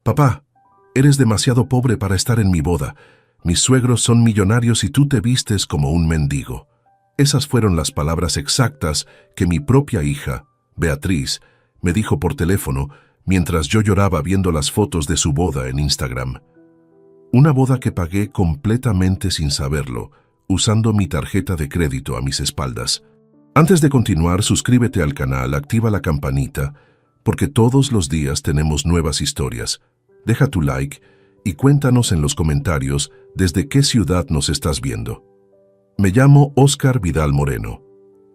Papá, eres demasiado pobre para estar en mi boda. Mis suegros son millonarios y tú te vistes como un mendigo. Esas fueron las palabras exactas que mi propia hija, Beatriz, me dijo por teléfono mientras yo lloraba viendo las fotos de su boda en Instagram. Una boda que pagué completamente sin saberlo, usando mi tarjeta de crédito a mis espaldas. Antes de continuar, suscríbete al canal, activa la campanita, porque todos los días tenemos nuevas historias. Deja tu like y cuéntanos en los comentarios desde qué ciudad nos estás viendo. Me llamo Óscar Vidal Moreno.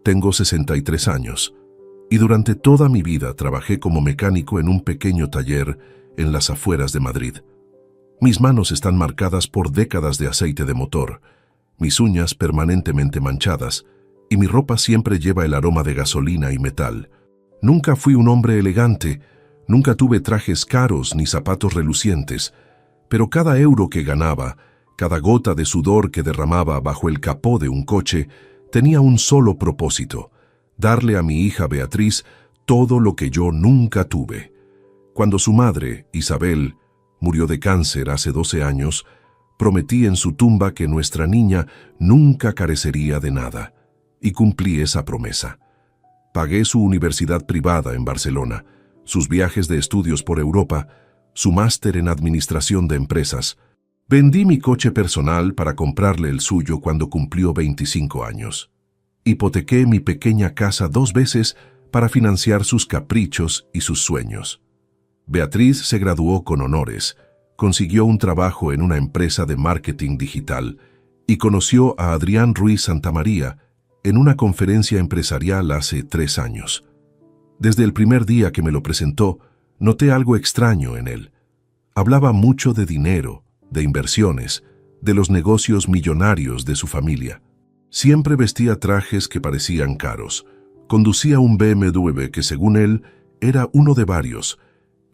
Tengo 63 años y durante toda mi vida trabajé como mecánico en un pequeño taller en las afueras de Madrid. Mis manos están marcadas por décadas de aceite de motor, mis uñas permanentemente manchadas y mi ropa siempre lleva el aroma de gasolina y metal. Nunca fui un hombre elegante, nunca tuve trajes caros ni zapatos relucientes, pero cada euro que ganaba, cada gota de sudor que derramaba bajo el capó de un coche, tenía un solo propósito: darle a mi hija Beatriz todo lo que yo nunca tuve. Cuando su madre, Isabel, murió de cáncer hace 12 años, prometí en su tumba que nuestra niña nunca carecería de nada, y cumplí esa promesa. Pagué su universidad privada en Barcelona, sus viajes de estudios por Europa, su máster en administración de empresas. Vendí mi coche personal para comprarle el suyo cuando cumplió 25 años. Hipotequé mi pequeña casa 2 veces para financiar sus caprichos y sus sueños. Beatriz se graduó con honores, consiguió un trabajo en una empresa de marketing digital y conoció a Adrián Ruiz Santamaría en una conferencia empresarial hace 3 años. Desde el primer día que me lo presentó, noté algo extraño en él. Hablaba mucho de dinero, de inversiones, de los negocios millonarios de su familia. Siempre vestía trajes que parecían caros. Conducía un BMW que, según él, era uno de varios,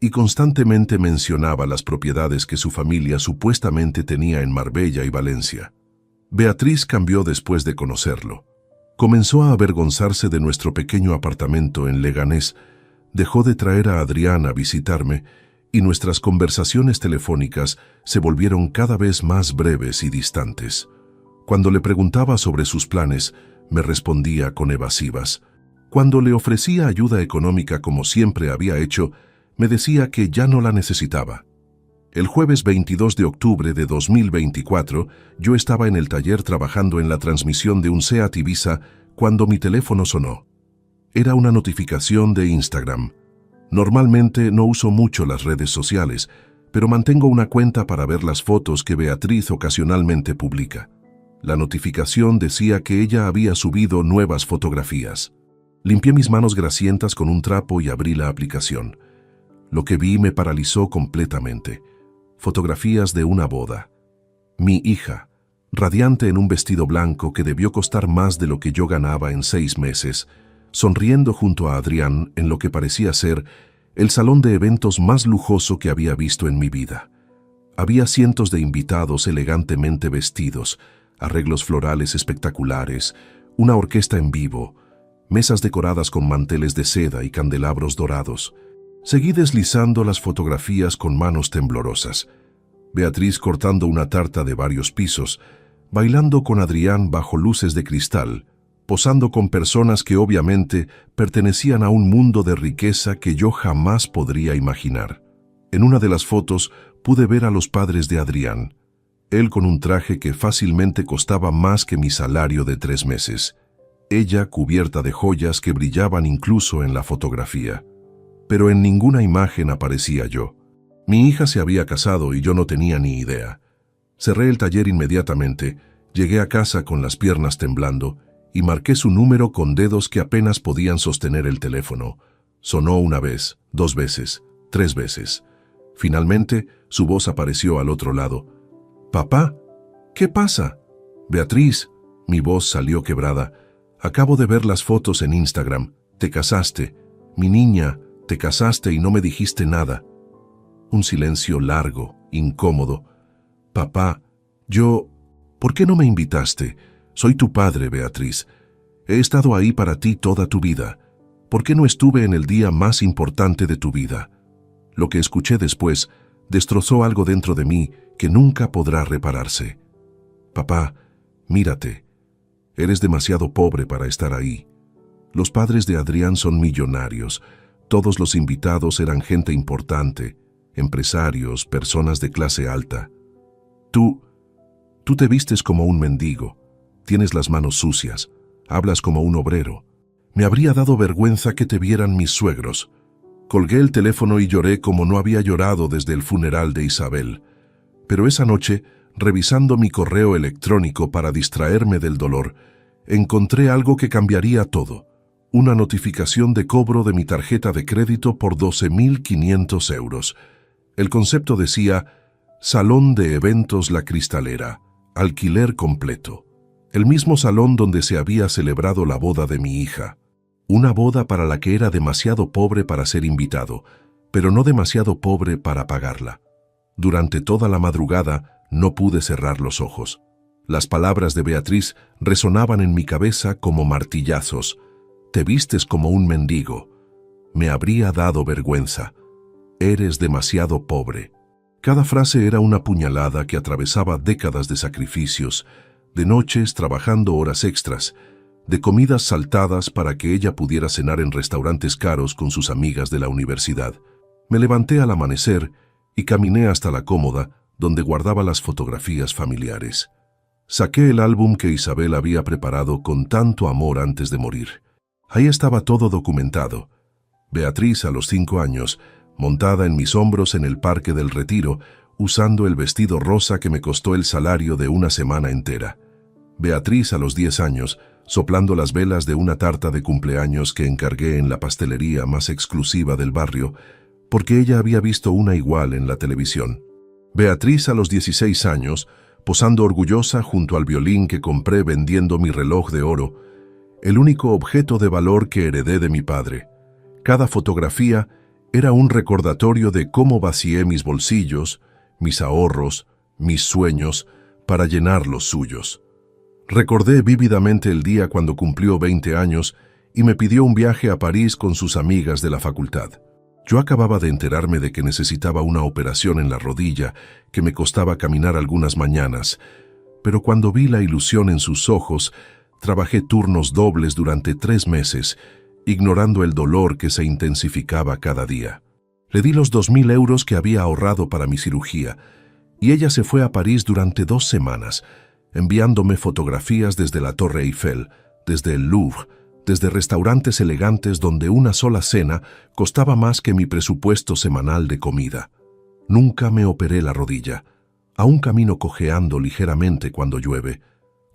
y constantemente mencionaba las propiedades que su familia supuestamente tenía en Marbella y Valencia. Beatriz cambió después de conocerlo. Comenzó a avergonzarse de nuestro pequeño apartamento en Leganés, dejó de traer a Adrián a visitarme y nuestras conversaciones telefónicas se volvieron cada vez más breves y distantes. Cuando le preguntaba sobre sus planes, me respondía con evasivas. Cuando le ofrecía ayuda económica como siempre había hecho, me decía que ya no la necesitaba. El jueves 22 de octubre de 2024, yo estaba en el taller trabajando en la transmisión de un SEAT Ibiza cuando mi teléfono sonó. Era una notificación de Instagram. Normalmente no uso mucho las redes sociales, pero mantengo una cuenta para ver las fotos que Beatriz ocasionalmente publica. La notificación decía que ella había subido nuevas fotografías. Limpié mis manos grasientas con un trapo y abrí la aplicación. Lo que vi me paralizó completamente. Fotografías de una boda. Mi hija, radiante en un vestido blanco que debió costar más de lo que yo ganaba en 6 meses, sonriendo junto a Adrián en lo que parecía ser el salón de eventos más lujoso que había visto en mi vida. Había cientos de invitados elegantemente vestidos, arreglos florales espectaculares, una orquesta en vivo, mesas decoradas con manteles de seda y candelabros dorados. Seguí deslizando las fotografías con manos temblorosas. Beatriz cortando una tarta de varios pisos, bailando con Adrián bajo luces de cristal, posando con personas que obviamente pertenecían a un mundo de riqueza que yo jamás podría imaginar. En una de las fotos pude ver a los padres de Adrián, él con un traje que fácilmente costaba más que mi salario de 3 meses, ella cubierta de joyas que brillaban incluso en la fotografía. Pero en ninguna imagen aparecía yo. Mi hija se había casado y yo no tenía ni idea. Cerré el taller inmediatamente, llegué a casa con las piernas temblando y marqué su número con dedos que apenas podían sostener el teléfono. Sonó 1 vez, 2 veces, 3 veces. Finalmente, su voz apareció al otro lado. «Papá, ¿qué pasa?» «Beatriz», mi voz salió quebrada. «Acabo de ver las fotos en Instagram. Te casaste. Mi niña, te casaste y no me dijiste nada». Un silencio largo, incómodo. «Papá, ¿por qué no me invitaste? Soy tu padre, Beatriz. He estado ahí para ti toda tu vida. ¿Por qué no estuve en el día más importante de tu vida?» Lo que escuché después Destrozó algo dentro de mí que nunca podrá repararse. Papá, mírate. Eres demasiado pobre para estar ahí. Los padres de Adrián son millonarios. Todos los invitados eran gente importante, empresarios, personas de clase alta. Tú te vistes como un mendigo, tienes las manos sucias, hablas como un obrero. Me habría dado vergüenza que te vieran mis suegros. Colgué el teléfono y lloré como no había llorado desde el funeral de Isabel. Pero esa noche, revisando mi correo electrónico para distraerme del dolor, encontré algo que cambiaría todo. Una notificación de cobro de mi tarjeta de crédito por 12.500 euros. El concepto decía: Salón de Eventos La Cristalera, alquiler completo. El mismo salón donde se había celebrado la boda de mi hija. Una boda para la que era demasiado pobre para ser invitado, pero no demasiado pobre para pagarla. Durante toda la madrugada no pude cerrar los ojos. Las palabras de Beatriz resonaban en mi cabeza como martillazos. Te vistes como un mendigo. Me habría dado vergüenza. Eres demasiado pobre. Cada frase era una puñalada que atravesaba décadas de sacrificios, de noches trabajando horas extras, de comidas saltadas para que ella pudiera cenar en restaurantes caros con sus amigas de la universidad. Me levanté al amanecer y caminé hasta la cómoda donde guardaba las fotografías familiares. Saqué el álbum que Isabel había preparado con tanto amor antes de morir. Ahí estaba todo documentado. Beatriz, a los 5 años, montada en mis hombros en el Parque del Retiro, usando el vestido rosa que me costó el salario de una semana entera. Beatriz, a los 10 años, soplando las velas de una tarta de cumpleaños que encargué en la pastelería más exclusiva del barrio, porque ella había visto una igual en la televisión. Beatriz, a los 16 años, posando orgullosa junto al violín que compré vendiendo mi reloj de oro, el único objeto de valor que heredé de mi padre. Cada fotografía era un recordatorio de cómo vacié mis bolsillos, mis ahorros, mis sueños, para llenar los suyos. Recordé vívidamente el día cuando cumplió 20 años y me pidió un viaje a París con sus amigas de la facultad. Yo acababa de enterarme de que necesitaba una operación en la rodilla que me costaba caminar algunas mañanas, pero cuando vi la ilusión en sus ojos, trabajé turnos dobles durante 3 meses, ignorando el dolor que se intensificaba cada día. Le di los 2.000 euros que había ahorrado para mi cirugía, y ella se fue a París durante 2 semanas, enviándome fotografías desde la Torre Eiffel, desde el Louvre, desde restaurantes elegantes donde una sola cena costaba más que mi presupuesto semanal de comida. Nunca me operé la rodilla. Aún camino cojeando ligeramente cuando llueve.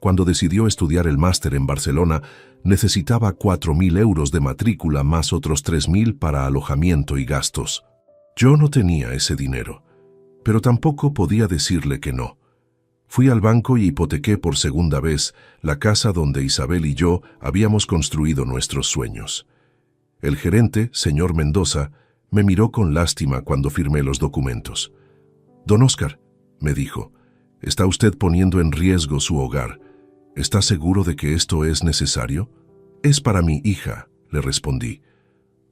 Cuando decidió estudiar el máster en Barcelona, necesitaba 4.000 euros de matrícula más otros 3.000 para alojamiento y gastos. Yo no tenía ese dinero, pero tampoco podía decirle que no. Fui al banco y hipotequé por segunda vez la casa donde Isabel y yo habíamos construido nuestros sueños. El gerente, señor Mendoza, me miró con lástima cuando firmé los documentos. «Don Óscar», me dijo, «está usted poniendo en riesgo su hogar. ¿Está seguro de que esto es necesario?» «Es para mi hija», le respondí.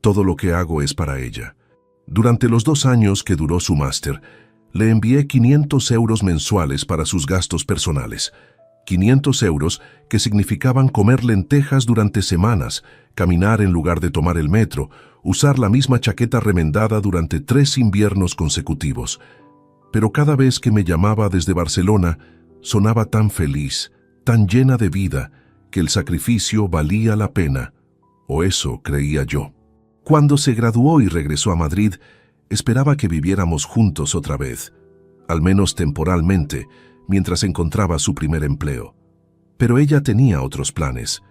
«Todo lo que hago es para ella». Durante los 2 años que duró su máster, le envié 500 euros mensuales para sus gastos personales. 500 euros que significaban comer lentejas durante semanas, caminar en lugar de tomar el metro, usar la misma chaqueta remendada durante 3 inviernos consecutivos. Pero cada vez que me llamaba desde Barcelona, sonaba tan feliz, tan llena de vida, que el sacrificio valía la pena, o eso creía yo. Cuando se graduó y regresó a Madrid, esperaba que viviéramos juntos otra vez, al menos temporalmente, mientras encontraba su primer empleo. Pero ella tenía otros planes.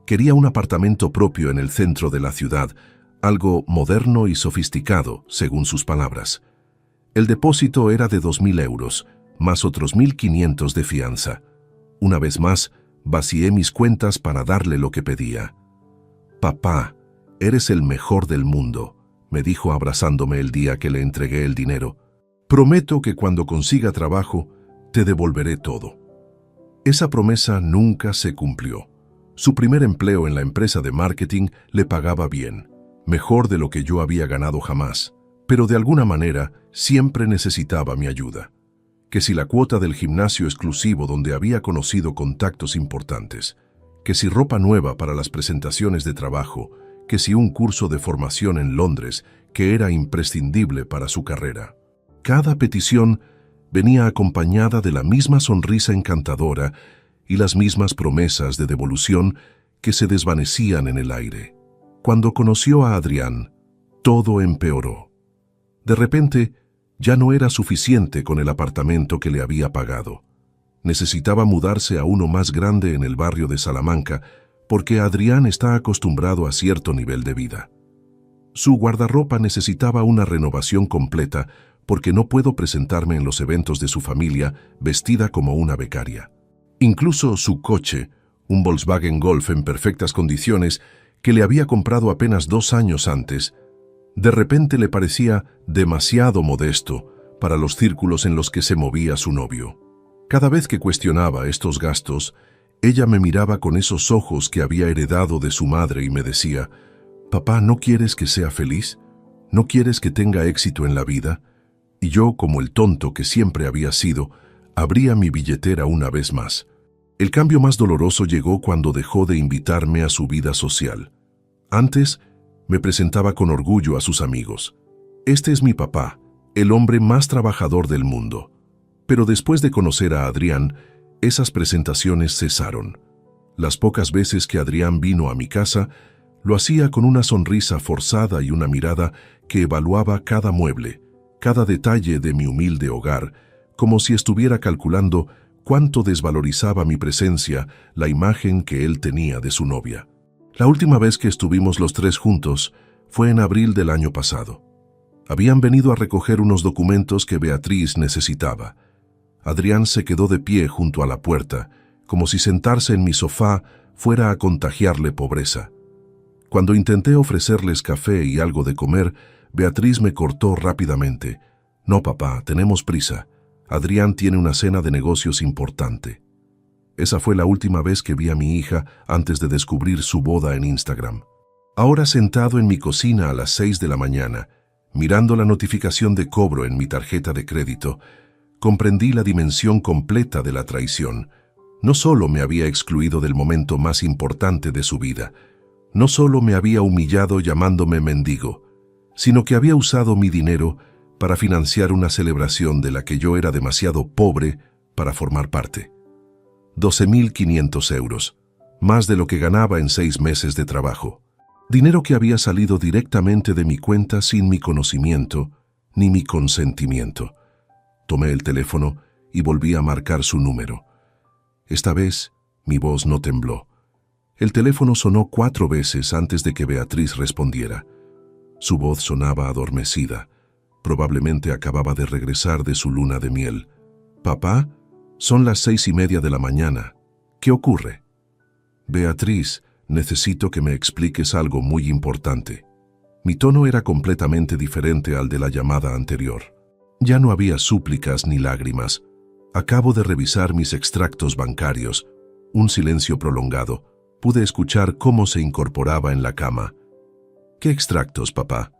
Quería un apartamento propio en el centro de la ciudad, algo moderno y sofisticado, según sus palabras. El depósito era de 2.000 euros, más otros 1.500 de fianza. Una vez más, vacié mis cuentas para darle lo que pedía. «Papá, eres el mejor del mundo», me dijo abrazándome el día que le entregué el dinero. «Prometo que cuando consiga trabajo, te devolveré todo». Esa promesa nunca se cumplió. Su primer empleo en la empresa de marketing le pagaba bien, mejor de lo que yo había ganado jamás, pero de alguna manera siempre necesitaba mi ayuda. Que si la cuota del gimnasio exclusivo donde había conocido contactos importantes, que si ropa nueva para las presentaciones de trabajo, que si un curso de formación en Londres que era imprescindible para su carrera. Cada petición venía acompañada de la misma sonrisa encantadora y las mismas promesas de devolución que se desvanecían en el aire. Cuando conoció a Adrián, todo empeoró. De repente, ya no era suficiente con el apartamento que le había pagado. Necesitaba mudarse a uno más grande en el barrio de Salamanca, porque Adrián está acostumbrado a cierto nivel de vida. Su guardarropa necesitaba una renovación completa, porque no puedo presentarme en los eventos de su familia vestida como una becaria. Incluso su coche, un Volkswagen Golf en perfectas condiciones, que le había comprado apenas 2 años antes, de repente le parecía demasiado modesto para los círculos en los que se movía su novio. Cada vez que cuestionaba estos gastos, ella me miraba con esos ojos que había heredado de su madre y me decía: «Papá, ¿no quieres que sea feliz? ¿No quieres que tenga éxito en la vida?». Y yo, como el tonto que siempre había sido, abría mi billetera una vez más. El cambio más doloroso llegó cuando dejó de invitarme a su vida social. Antes, me presentaba con orgullo a sus amigos. «Este es mi papá, el hombre más trabajador del mundo». Pero después de conocer a Adrián, esas presentaciones cesaron. Las pocas veces que Adrián vino a mi casa, lo hacía con una sonrisa forzada y una mirada que evaluaba cada mueble, cada detalle de mi humilde hogar, como si estuviera calculando cuánto desvalorizaba mi presencia la imagen que él tenía de su novia. La última vez que estuvimos los tres juntos fue en abril del año pasado. Habían venido a recoger unos documentos que Beatriz necesitaba. Adrián se quedó de pie junto a la puerta, como si sentarse en mi sofá fuera a contagiarle pobreza. Cuando intenté ofrecerles café y algo de comer, Beatriz me cortó rápidamente. «No, papá, tenemos prisa. Adrián tiene una cena de negocios importante». Esa fue la última vez que vi a mi hija antes de descubrir su boda en Instagram. Ahora sentado en mi cocina a las 6 de la mañana, mirando la notificación de cobro en mi tarjeta de crédito, comprendí la dimensión completa de la traición. No solo me había excluido del momento más importante de su vida, no solo me había humillado llamándome mendigo, sino que había usado mi dinero para financiar una celebración de la que yo era demasiado pobre para formar parte. 12.500 euros, más de lo que ganaba en 6 meses de trabajo. Dinero que había salido directamente de mi cuenta sin mi conocimiento ni mi consentimiento. Tomé el teléfono y volví a marcar su número. Esta vez, mi voz no tembló. El teléfono sonó 4 veces antes de que Beatriz respondiera. Su voz sonaba adormecida. Probablemente acababa de regresar de su luna de miel. «Papá, son las 6:30 de la mañana. ¿Qué ocurre?» «Beatriz, necesito que me expliques algo muy importante». Mi tono era completamente diferente al de la llamada anterior. Ya no había súplicas ni lágrimas. Acabo de revisar mis extractos bancarios. Un silencio prolongado. Pude escuchar cómo se incorporaba en la cama. «¿Qué extractos, papá?»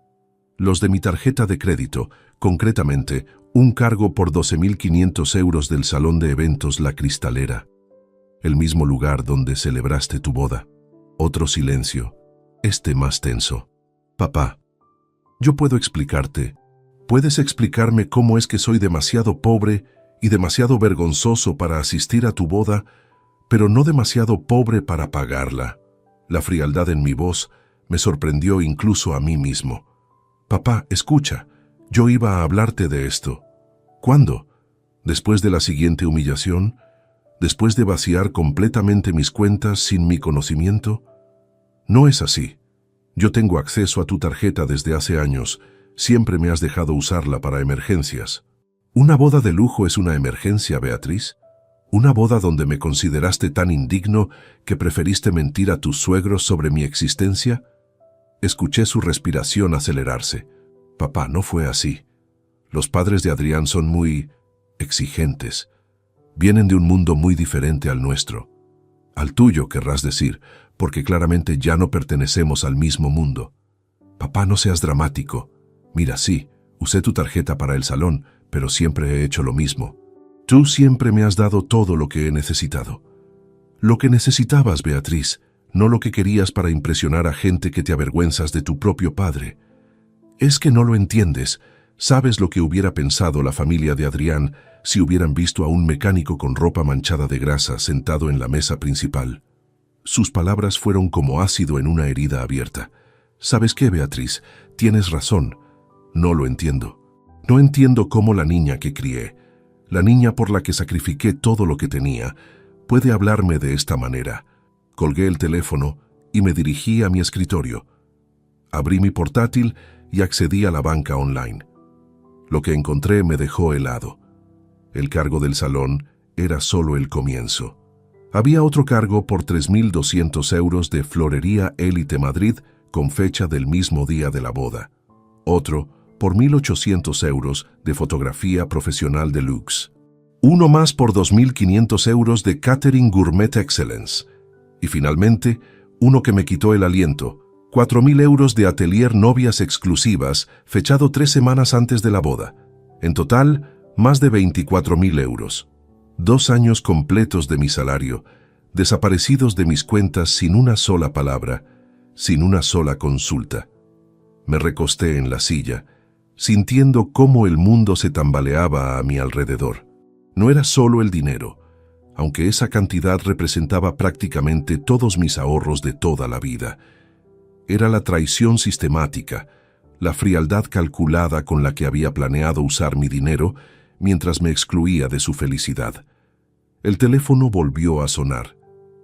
«Los de mi tarjeta de crédito, concretamente, un cargo por 12.500 euros del salón de eventos La Cristalera. El mismo lugar donde celebraste tu boda». Otro silencio, este más tenso. «Papá, yo puedo explicarte. ¿Puedes explicarme cómo es que soy demasiado pobre y demasiado vergonzoso para asistir a tu boda, pero no demasiado pobre para pagarla?» La frialdad en mi voz me sorprendió incluso a mí mismo. «Papá, escucha, yo iba a hablarte de esto». «¿Cuándo? ¿Después de la siguiente humillación? ¿Después de vaciar completamente mis cuentas sin mi conocimiento?» «No es así. Yo tengo acceso a tu tarjeta desde hace años. Siempre me has dejado usarla para emergencias». «¿Una boda de lujo es una emergencia, Beatriz? ¿Una boda donde me consideraste tan indigno que preferiste mentir a tus suegros sobre mi existencia?» Escuché su respiración acelerarse. «Papá, no fue así. Los padres de Adrián son muy exigentes. Vienen de un mundo muy diferente al nuestro. Al tuyo, querrás decir, porque claramente ya no pertenecemos al mismo mundo. Papá, no seas dramático. Mira, sí, Usé tu tarjeta para el salón, pero siempre he hecho lo mismo. Tú siempre me has dado todo lo que he necesitado. Lo que necesitabas, Beatriz, no lo que querías para impresionar a gente que te avergüenzas de tu propio padre. Es que no lo entiendes. ¿Sabes lo que hubiera pensado la familia de Adrián si hubieran visto a un mecánico con ropa manchada de grasa sentado en la mesa principal? Sus palabras fueron como ácido en una herida abierta. ¿Sabes qué, Beatriz? Tienes razón. No lo entiendo. No entiendo cómo la niña que crié, la niña por la que sacrifiqué todo lo que tenía, puede hablarme de esta manera. Colgué el teléfono y me dirigí a mi escritorio. Abrí mi portátil y accedí a la banca online. Lo que encontré me dejó helado. El cargo del salón era solo el comienzo. Había otro cargo por 3.200 euros de Florería Élite Madrid con fecha del mismo día de la boda. Otro por 1.800 euros de fotografía profesional deluxe. Uno más por 2.500 euros de Catering Gourmet Excellence. Y finalmente, uno que me quitó el aliento, 4.000 euros de Atelier Novias Exclusivas, fechado 3 semanas antes de la boda. En total, más de 24.000 euros. 2 años completos de mi salario, desaparecidos de mis cuentas sin una sola palabra, sin una sola consulta. Me recosté en la silla, sintiendo cómo el mundo se tambaleaba a mi alrededor. No era solo el dinero, aunque esa cantidad representaba prácticamente todos mis ahorros de toda la vida. Era la traición sistemática, la frialdad calculada con la que había planeado usar mi dinero mientras me excluía de su felicidad. El teléfono volvió a sonar.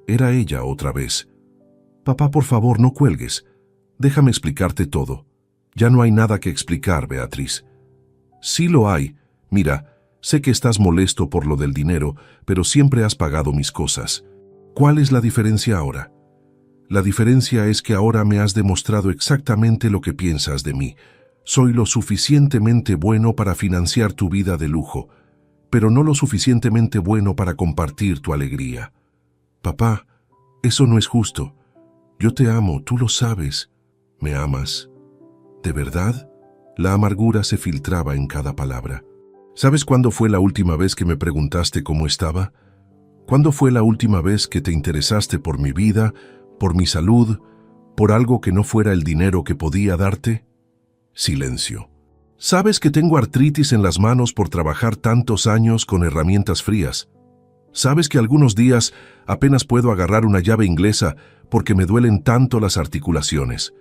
Era ella otra vez. «Papá, por favor, no cuelgues. Déjame explicarte todo. Ya no hay nada que explicar, Beatriz». «Sí lo hay. Mira, sé que estás molesto por lo del dinero, pero siempre has pagado mis cosas. ¿Cuál es la diferencia ahora?» «La diferencia es que ahora me has demostrado exactamente lo que piensas de mí. Soy lo suficientemente bueno para financiar tu vida de lujo, pero no lo suficientemente bueno para compartir tu alegría. Papá, eso no es justo. Yo te amo, tú lo sabes. ¿Me amas? ¿De verdad?» La amargura se filtraba en cada palabra. ¿Sabes cuándo fue la última vez que me preguntaste cómo estaba? ¿Cuándo fue la última vez que te interesaste por mi vida, por mi salud, por algo que no fuera el dinero que podía darte? Silencio. ¿Sabes que tengo artritis en las manos por trabajar tantos años con herramientas frías? ¿Sabes que algunos días apenas puedo agarrar una llave inglesa porque me duelen tanto las articulaciones?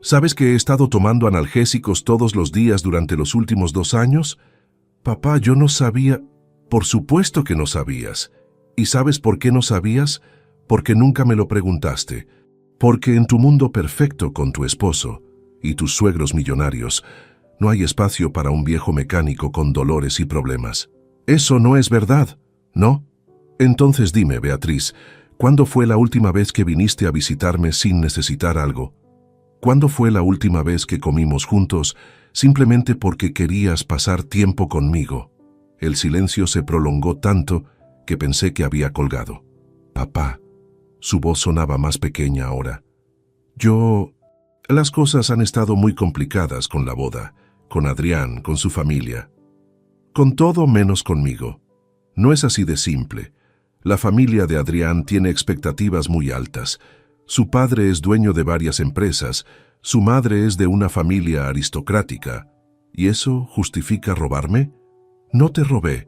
¿Sabes que he estado tomando analgésicos todos los días durante los últimos 2 años? Papá, yo no sabía. Por supuesto que no sabías. ¿Y sabes por qué no sabías? Porque nunca me lo preguntaste. Porque en tu mundo perfecto con tu esposo y tus suegros millonarios, no hay espacio para un viejo mecánico con dolores y problemas. Eso no es verdad, ¿no? Entonces dime, Beatriz, ¿cuándo fue la última vez que viniste a visitarme sin necesitar algo? ¿Cuándo fue la última vez que comimos juntos simplemente porque querías pasar tiempo conmigo? El silencio se prolongó tanto que pensé que había colgado. Papá. Su voz sonaba más pequeña ahora. Las cosas han estado muy complicadas con la boda, con Adrián, con su familia. Con todo menos conmigo. No es así de simple. La familia de Adrián tiene expectativas muy altas. Su padre es dueño de varias empresas, su madre es de una familia aristocrática. ¿Y eso justifica robarme? No te robé.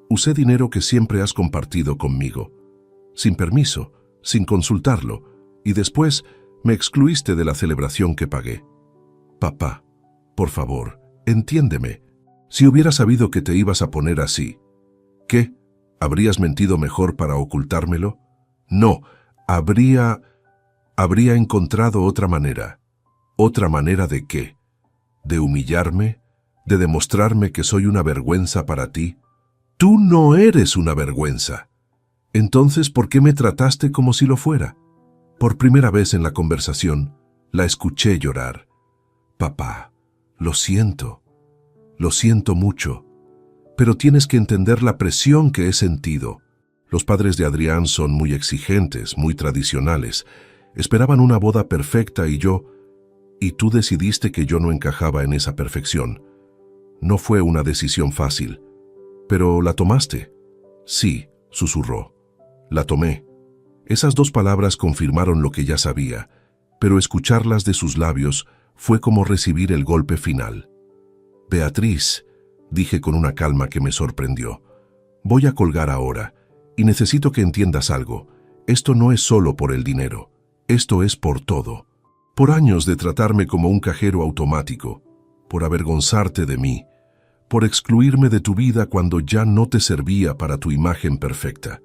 Usé dinero que siempre has compartido conmigo. Sin permiso, sin consultarlo, y después me excluiste de la celebración que pagué. Papá, por favor, entiéndeme. Si hubiera sabido que te ibas a poner así, ¿qué? ¿Habrías mentido mejor para ocultármelo? No, habría encontrado otra manera. ¿Otra manera de qué? ¿De humillarme? ¿De demostrarme que soy una vergüenza para ti? Tú no eres una vergüenza. Entonces, ¿por qué me trataste como si lo fuera? Por primera vez en la conversación, la escuché llorar. Papá, lo siento mucho, pero tienes que entender la presión que he sentido. Los padres de Adrián son muy exigentes, muy tradicionales. Esperaban una boda perfecta y tú decidiste que yo no encajaba en esa perfección. No fue una decisión fácil. ¿Pero la tomaste? Sí, susurró. La tomé. Esas dos palabras confirmaron lo que ya sabía, pero escucharlas de sus labios fue como recibir el golpe final. Beatriz, dije con una calma que me sorprendió, voy a colgar ahora, y necesito que entiendas algo. Esto no es solo por el dinero, esto es por todo. Por años de tratarme como un cajero automático, por avergonzarte de mí, por excluirme de tu vida cuando ya no te servía para tu imagen perfecta.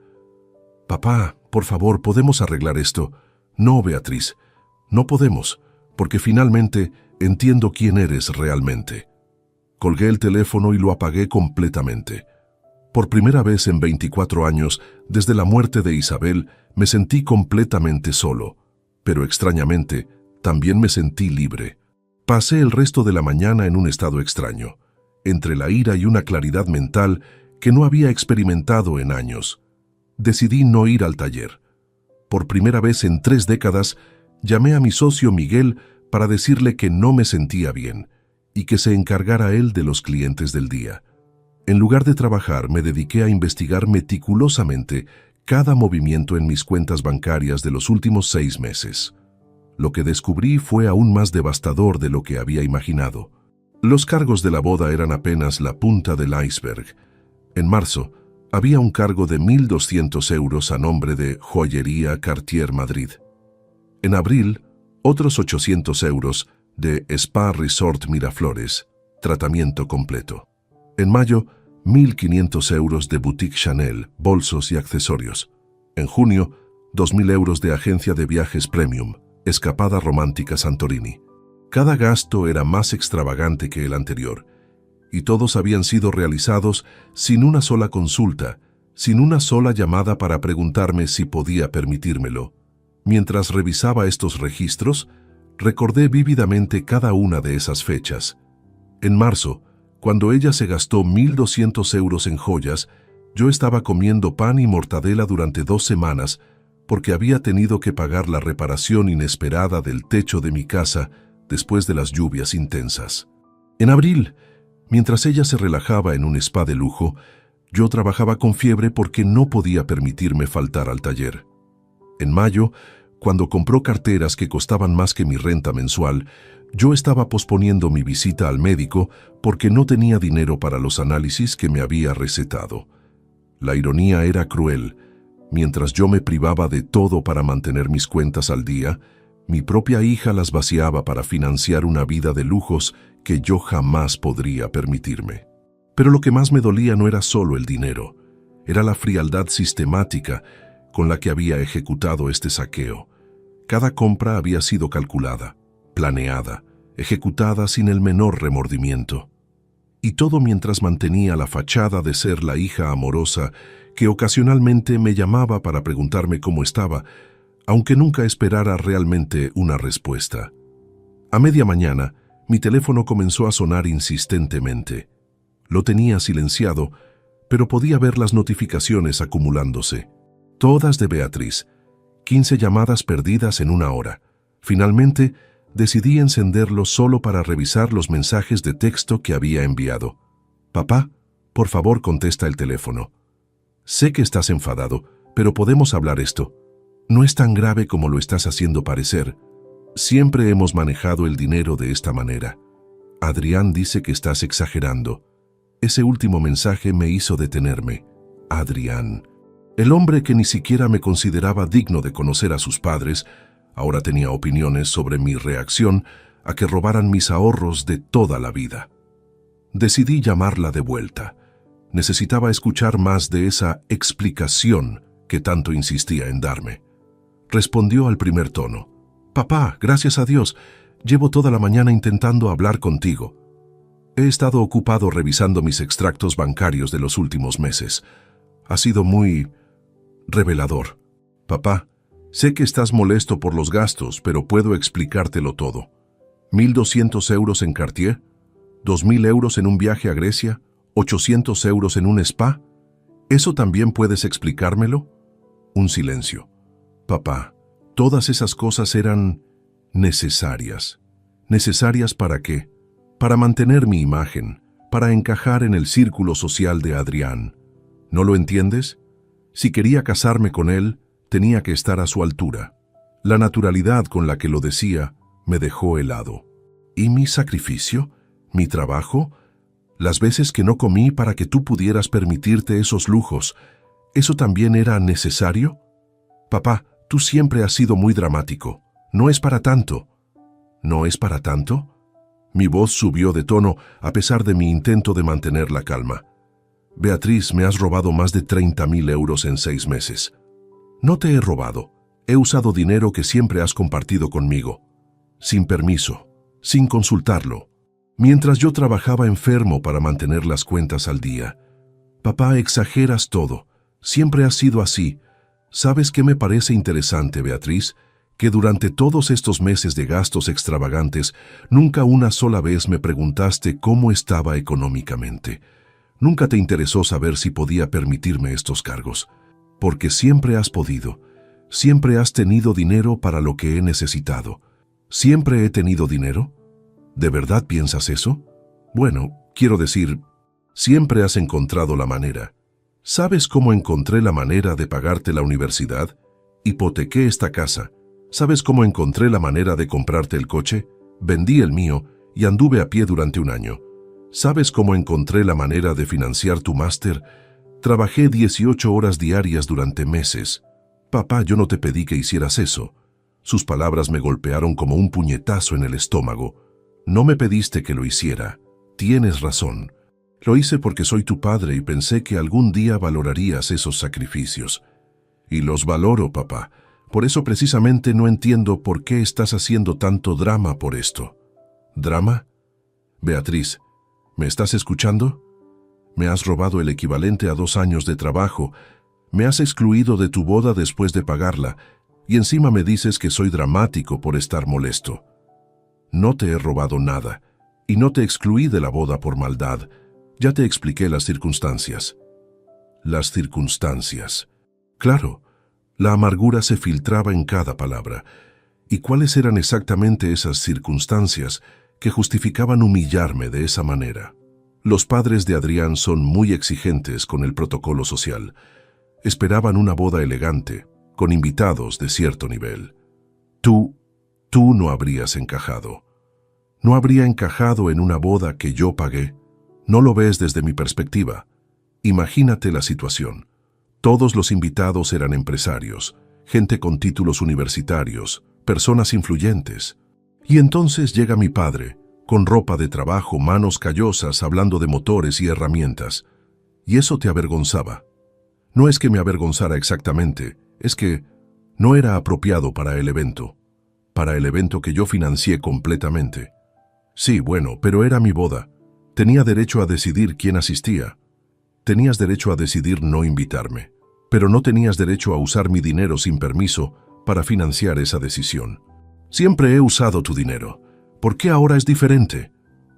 Papá, por favor, ¿podemos arreglar esto? No, Beatriz, no podemos, porque finalmente entiendo quién eres realmente. Colgué el teléfono y lo apagué completamente. Por primera vez en 24 años, desde la muerte de Isabel, me sentí completamente solo, pero extrañamente, también me sentí libre. Pasé el resto de la mañana en un estado extraño, entre la ira y una claridad mental que no había experimentado en años. Decidí no ir al taller. Por primera vez en 3 décadas, llamé a mi socio Miguel para decirle que no me sentía bien y que se encargara él de los clientes del día. En lugar de trabajar, me dediqué a investigar meticulosamente cada movimiento en mis cuentas bancarias de los últimos 6 meses. Lo que descubrí fue aún más devastador de lo que había imaginado. Los cargos de la boda eran apenas la punta del iceberg. En marzo, había un cargo de 1.200 euros a nombre de Joyería Cartier Madrid. En abril, otros 800 euros de Spa Resort Miraflores, tratamiento completo. En mayo, 1.500 euros de Boutique Chanel, bolsos y accesorios. En junio, 2.000 euros de agencia de viajes Premium, escapada romántica Santorini. Cada gasto era más extravagante que el anterior, y todos habían sido realizados sin una sola consulta, sin una sola llamada para preguntarme si podía permitírmelo. Mientras revisaba estos registros, recordé vívidamente cada una de esas fechas. En marzo, cuando ella se gastó 1.200 euros en joyas, yo estaba comiendo pan y mortadela durante 2 semanas porque había tenido que pagar la reparación inesperada del techo de mi casa después de las lluvias intensas. En abril, mientras ella se relajaba en un spa de lujo, yo trabajaba con fiebre porque no podía permitirme faltar al taller. En mayo, cuando compró carteras que costaban más que mi renta mensual, yo estaba posponiendo mi visita al médico porque no tenía dinero para los análisis que me había recetado. La ironía era cruel. Mientras yo me privaba de todo para mantener mis cuentas al día, mi propia hija las vaciaba para financiar una vida de lujos que yo jamás podría permitirme. Pero lo que más me dolía no era solo el dinero, era la frialdad sistemática con la que había ejecutado este saqueo. Cada compra había sido calculada, planeada, ejecutada sin el menor remordimiento. Y todo mientras mantenía la fachada de ser la hija amorosa que ocasionalmente me llamaba para preguntarme cómo estaba, aunque nunca esperara realmente una respuesta. A media mañana, mi teléfono comenzó a sonar insistentemente. Lo tenía silenciado, pero podía ver las notificaciones acumulándose. Todas de Beatriz. 15 llamadas perdidas en 1 hora. Finalmente, decidí encenderlo solo para revisar los mensajes de texto que había enviado. «Papá, por favor contesta el teléfono. Sé que estás enfadado, pero podemos hablar esto. No es tan grave como lo estás haciendo parecer. Siempre hemos manejado el dinero de esta manera. Adrián dice que estás exagerando». Ese último mensaje me hizo detenerme. Adrián. El hombre que ni siquiera me consideraba digno de conocer a sus padres, ahora tenía opiniones sobre mi reacción a que robaran mis ahorros de toda la vida. Decidí llamarla de vuelta. Necesitaba escuchar más de esa explicación que tanto insistía en darme. Respondió al primer tono. «Papá, gracias a Dios, llevo toda la mañana intentando hablar contigo. He estado ocupado revisando mis extractos bancarios de los últimos meses. Ha sido muy revelador. Papá, sé que estás molesto por los gastos, pero puedo explicártelo todo. 1.200 euros en Cartier, 2.000 euros en un viaje a Grecia, 800 euros en un spa. ¿Eso también puedes explicármelo?» Un silencio. «Papá, todas esas cosas eran necesarias. ¿Necesarias para qué? Para mantener mi imagen, para encajar en el círculo social de Adrián. ¿No lo entiendes? Si quería casarme con él, tenía que estar a su altura. La naturalidad con la que lo decía me dejó helado. ¿Y mi sacrificio? ¿Mi trabajo? Las veces que no comí para que tú pudieras permitirte esos lujos, ¿eso también era necesario? Papá, tú siempre has sido muy dramático. No es para tanto. ¿No es para tanto? Mi voz subió de tono a pesar de mi intento de mantener la calma. Beatriz, me has robado más de 30.000 euros en 6 meses. No te he robado. He usado dinero que siempre has compartido conmigo. Sin permiso, sin consultarlo. Mientras yo trabajaba enfermo para mantener las cuentas al día. Papá, exageras todo. Siempre has sido así. ¿Sabes qué me parece interesante, Beatriz? Que durante todos estos meses de gastos extravagantes, nunca una sola vez me preguntaste cómo estaba económicamente. Nunca te interesó saber si podía permitirme estos cargos. Porque siempre has podido. Siempre has tenido dinero para lo que he necesitado. ¿Siempre he tenido dinero? ¿De verdad piensas eso? Bueno, quiero decir, siempre has encontrado la manera. ¿Sabes cómo encontré la manera de pagarte la universidad? Hipotequé esta casa. ¿Sabes cómo encontré la manera de comprarte el coche? Vendí el mío y anduve a pie durante un año. ¿Sabes cómo encontré la manera de financiar tu máster? Trabajé 18 horas diarias durante meses. Papá, yo no te pedí que hicieras eso. Sus palabras me golpearon como un puñetazo en el estómago. No me pediste que lo hiciera. Tienes razón. Lo hice porque soy tu padre y pensé que algún día valorarías esos sacrificios. Y los valoro, papá. Por eso precisamente no entiendo por qué estás haciendo tanto drama por esto. ¿Drama? Beatriz, ¿me estás escuchando? Me has robado el equivalente a 2 años de trabajo. Me has excluido de tu boda después de pagarla. Y encima me dices que soy dramático por estar molesto. No te he robado nada. Y no te excluí de la boda por maldad. Ya te expliqué las circunstancias. Las circunstancias. Claro, la amargura se filtraba en cada palabra. ¿Y cuáles eran exactamente esas circunstancias que justificaban humillarme de esa manera? Los padres de Adrián son muy exigentes con el protocolo social. Esperaban una boda elegante, con invitados de cierto nivel. Tú no habrías encajado. No habría encajado en una boda que yo pagué. No lo ves desde mi perspectiva. Imagínate la situación. Todos los invitados eran empresarios, gente con títulos universitarios, personas influyentes. Y entonces llega mi padre, con ropa de trabajo, manos callosas, hablando de motores y herramientas. Y eso te avergonzaba. No es que me avergonzara exactamente, es que no era apropiado para el evento que yo financié completamente. Sí, bueno, pero era mi boda. Tenía derecho a decidir quién asistía. Tenías derecho a decidir no invitarme, pero no tenías derecho a usar mi dinero sin permiso para financiar esa decisión. Siempre he usado tu dinero. ¿Por qué ahora es diferente?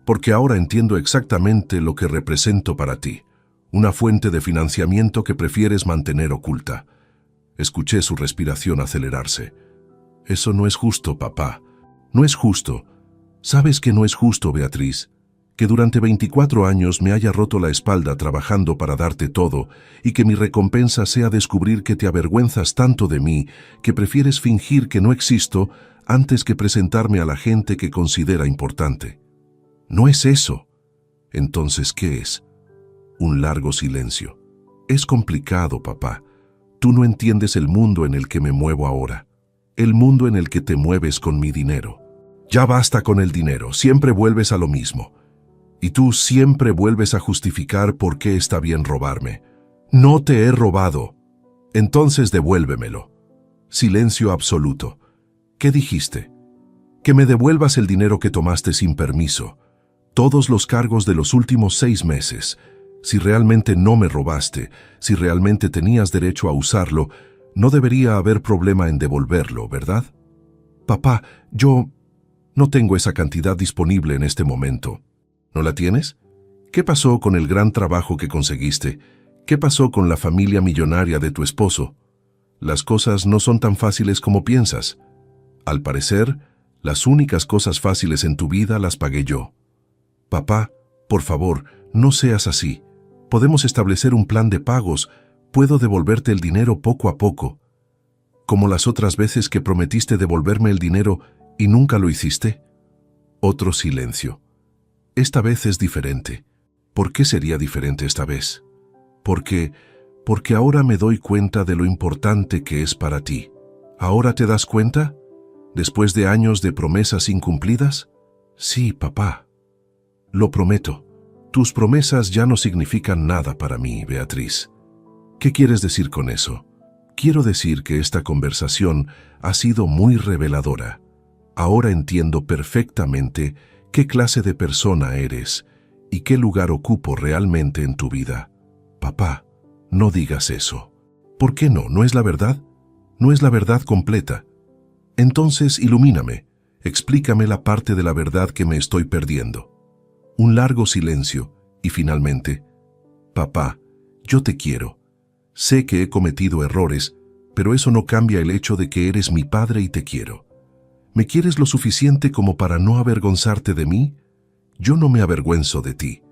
Porque ahora entiendo exactamente lo que represento para ti. Una fuente de financiamiento que prefieres mantener oculta. Escuché su respiración acelerarse. Eso no es justo, papá. No es justo. ¿Sabes que no es justo, Beatriz? Que durante 24 años me haya roto la espalda trabajando para darte todo y que mi recompensa sea descubrir que te avergüenzas tanto de mí que prefieres fingir que no existo antes que presentarme a la gente que considera importante. No es eso. Entonces, ¿qué es? Un largo silencio. Es complicado, papá. Tú no entiendes el mundo en el que me muevo ahora. El mundo en el que te mueves con mi dinero. Ya basta con el dinero, siempre vuelves a lo mismo. Y tú siempre vuelves a justificar por qué está bien robarme. No te he robado. Entonces devuélvemelo. Silencio absoluto. ¿Qué dijiste? Que me devuelvas el dinero que tomaste sin permiso. Todos los cargos de los últimos 6 meses. Si realmente no me robaste, si realmente tenías derecho a usarlo, no debería haber problema en devolverlo, ¿verdad? Papá, yo no tengo esa cantidad disponible en este momento. ¿No la tienes? ¿Qué pasó con el gran trabajo que conseguiste? ¿Qué pasó con la familia millonaria de tu esposo? Las cosas no son tan fáciles como piensas. Al parecer, las únicas cosas fáciles en tu vida las pagué yo. Papá, Por favor, no seas así. Podemos establecer un plan de pagos. Puedo devolverte el dinero poco a poco. Como las otras veces que prometiste devolverme el dinero y nunca lo hiciste. Otro silencio. Esta vez es diferente. ¿Por qué sería diferente esta vez? Porque ahora me doy cuenta de lo importante que es para ti. ¿Ahora te das cuenta? ¿Después de años de promesas incumplidas? Sí, papá. Lo prometo. Tus promesas ya no significan nada para mí, Beatriz. ¿Qué quieres decir con eso? Quiero decir que esta conversación ha sido muy reveladora. Ahora entiendo perfectamente qué clase de persona eres y qué lugar ocupo realmente en tu vida. Papá, no digas eso. ¿Por qué no? ¿No es la verdad? ¿No es la verdad completa? Entonces ilumíname, explícame la parte de la verdad que me estoy perdiendo. Un largo silencio y finalmente, papá, yo te quiero. Sé que he cometido errores, pero eso no cambia el hecho de que eres mi padre y te quiero. ¿Me quieres lo suficiente como para no avergonzarte de mí? Yo no me avergüenzo de ti.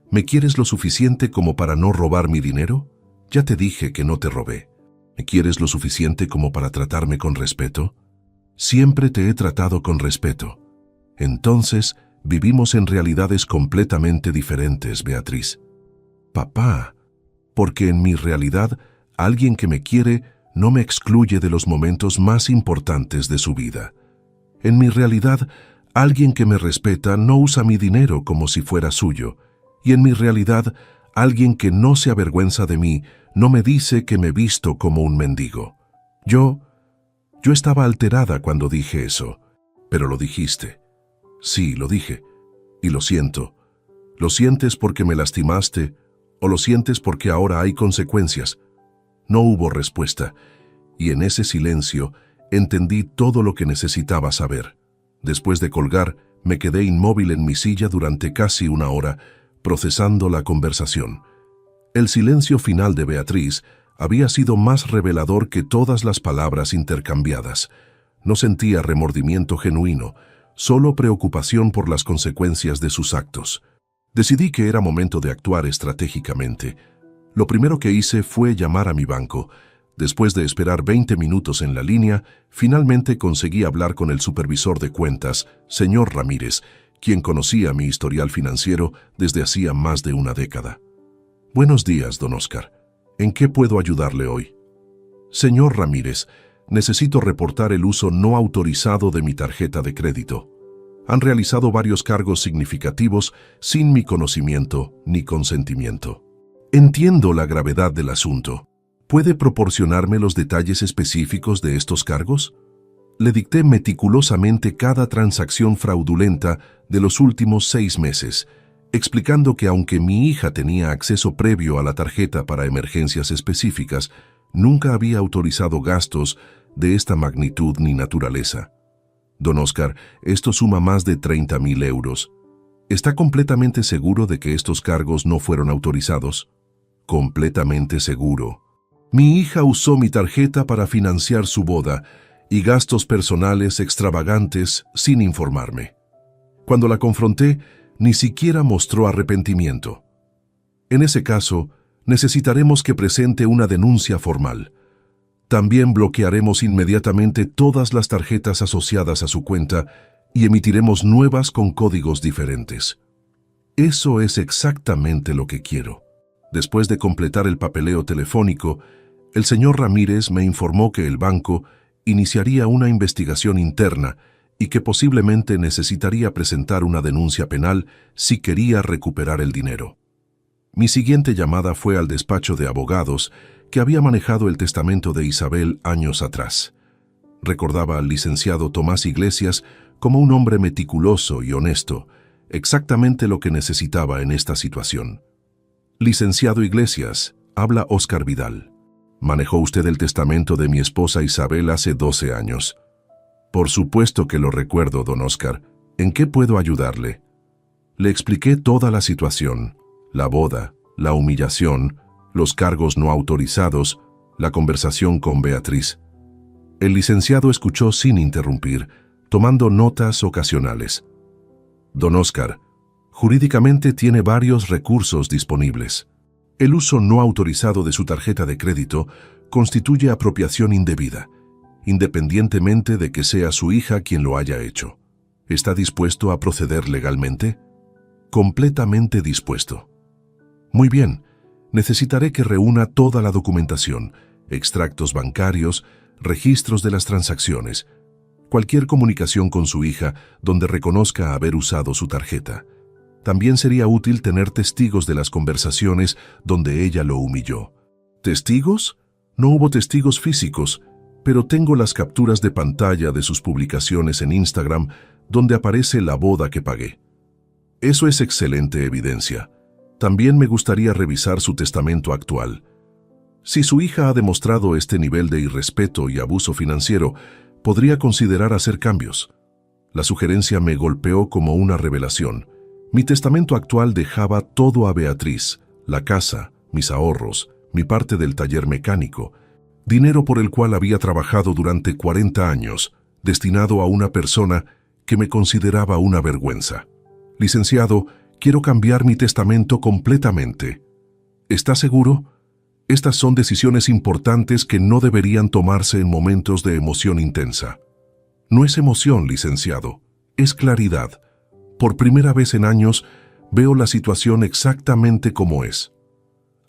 ¿Me quieres lo suficiente como para no robar mi dinero? Ya te dije que no te robé. ¿Me quieres lo suficiente como para tratarme con respeto? Siempre te he tratado con respeto. Entonces, vivimos en realidades completamente diferentes, Beatriz. Papá, porque en mi realidad, alguien que me quiere no me excluye de los momentos más importantes de su vida. En mi realidad, alguien que me respeta no usa mi dinero como si fuera suyo, y en mi realidad, alguien que no se avergüenza de mí no me dice que me visto como un mendigo. Yo estaba alterada cuando dije eso, pero lo dijiste. Sí, lo dije, y lo siento. ¿Lo sientes porque me lastimaste o lo sientes porque ahora hay consecuencias? No hubo respuesta, y en ese silencio entendí todo lo que necesitaba saber. Después de colgar, me quedé inmóvil en mi silla durante casi una hora, procesando la conversación. El silencio final de Beatriz había sido más revelador que todas las palabras intercambiadas. No sentía remordimiento genuino, solo preocupación por las consecuencias de sus actos. Decidí que era momento de actuar estratégicamente. Lo primero que hice fue llamar a mi banco. Después de esperar 20 minutos en la línea, finalmente conseguí hablar con el supervisor de cuentas, señor Ramírez, quien conocía mi historial financiero desde hacía más de una década. Buenos días, don Oscar. ¿En qué puedo ayudarle hoy? Señor Ramírez, necesito reportar el uso no autorizado de mi tarjeta de crédito. Han realizado varios cargos significativos sin mi conocimiento ni consentimiento. Entiendo la gravedad del asunto. ¿Puede proporcionarme los detalles específicos de estos cargos? Le dicté meticulosamente cada transacción fraudulenta de los últimos 6 meses, explicando que aunque mi hija tenía acceso previo a la tarjeta para emergencias específicas, nunca había autorizado gastos de esta magnitud ni naturaleza. Don Oscar, esto suma más de 30.000 euros. ¿Está completamente seguro de que estos cargos no fueron autorizados? Completamente seguro. Mi hija usó mi tarjeta para financiar su boda y gastos personales extravagantes sin informarme. Cuando la confronté, ni siquiera mostró arrepentimiento. En ese caso, necesitaremos que presente una denuncia formal. También bloquearemos inmediatamente todas las tarjetas asociadas a su cuenta y emitiremos nuevas con códigos diferentes. Eso es exactamente lo que quiero. Después de completar el papeleo telefónico, el señor Ramírez me informó que el banco iniciaría una investigación interna y que posiblemente necesitaría presentar una denuncia penal si quería recuperar el dinero. Mi siguiente llamada fue al despacho de abogados que había manejado el testamento de Isabel años atrás. Recordaba al licenciado Tomás Iglesias como un hombre meticuloso y honesto, exactamente lo que necesitaba en esta situación. Licenciado Iglesias, habla Óscar Vidal. ¿Manejó usted el testamento de mi esposa Isabel hace 12 años? Por supuesto que lo recuerdo, don Óscar. ¿En qué puedo ayudarle? Le expliqué toda la situación, la boda, la humillación, los cargos no autorizados, la conversación con Beatriz. El licenciado escuchó sin interrumpir, tomando notas ocasionales. Don Óscar, Jurídicamente tiene varios recursos disponibles. El uso no autorizado de su tarjeta de crédito constituye apropiación indebida, independientemente de que sea su hija quien lo haya hecho. ¿Está dispuesto a proceder legalmente? Completamente dispuesto. Muy bien, necesitaré que reúna toda la documentación, extractos bancarios, registros de las transacciones, cualquier comunicación con su hija donde reconozca haber usado su tarjeta. También sería útil tener testigos de las conversaciones donde ella lo humilló. ¿Testigos? No hubo testigos físicos, pero tengo las capturas de pantalla de sus publicaciones en Instagram donde aparece la boda que pagué. Eso es excelente evidencia. También me gustaría revisar su testamento actual. Si su hija ha demostrado este nivel de irrespeto y abuso financiero, podría considerar hacer cambios. La sugerencia me golpeó como una revelación. Mi testamento actual dejaba todo a Beatriz: la casa, mis ahorros, mi parte del taller mecánico, dinero por el cual había trabajado durante 40 años, destinado a una persona que me consideraba una vergüenza. Licenciado, quiero cambiar mi testamento completamente. ¿Está seguro? Estas son decisiones importantes que no deberían tomarse en momentos de emoción intensa. No es emoción, licenciado, es claridad. Por primera vez en años, veo la situación exactamente como es.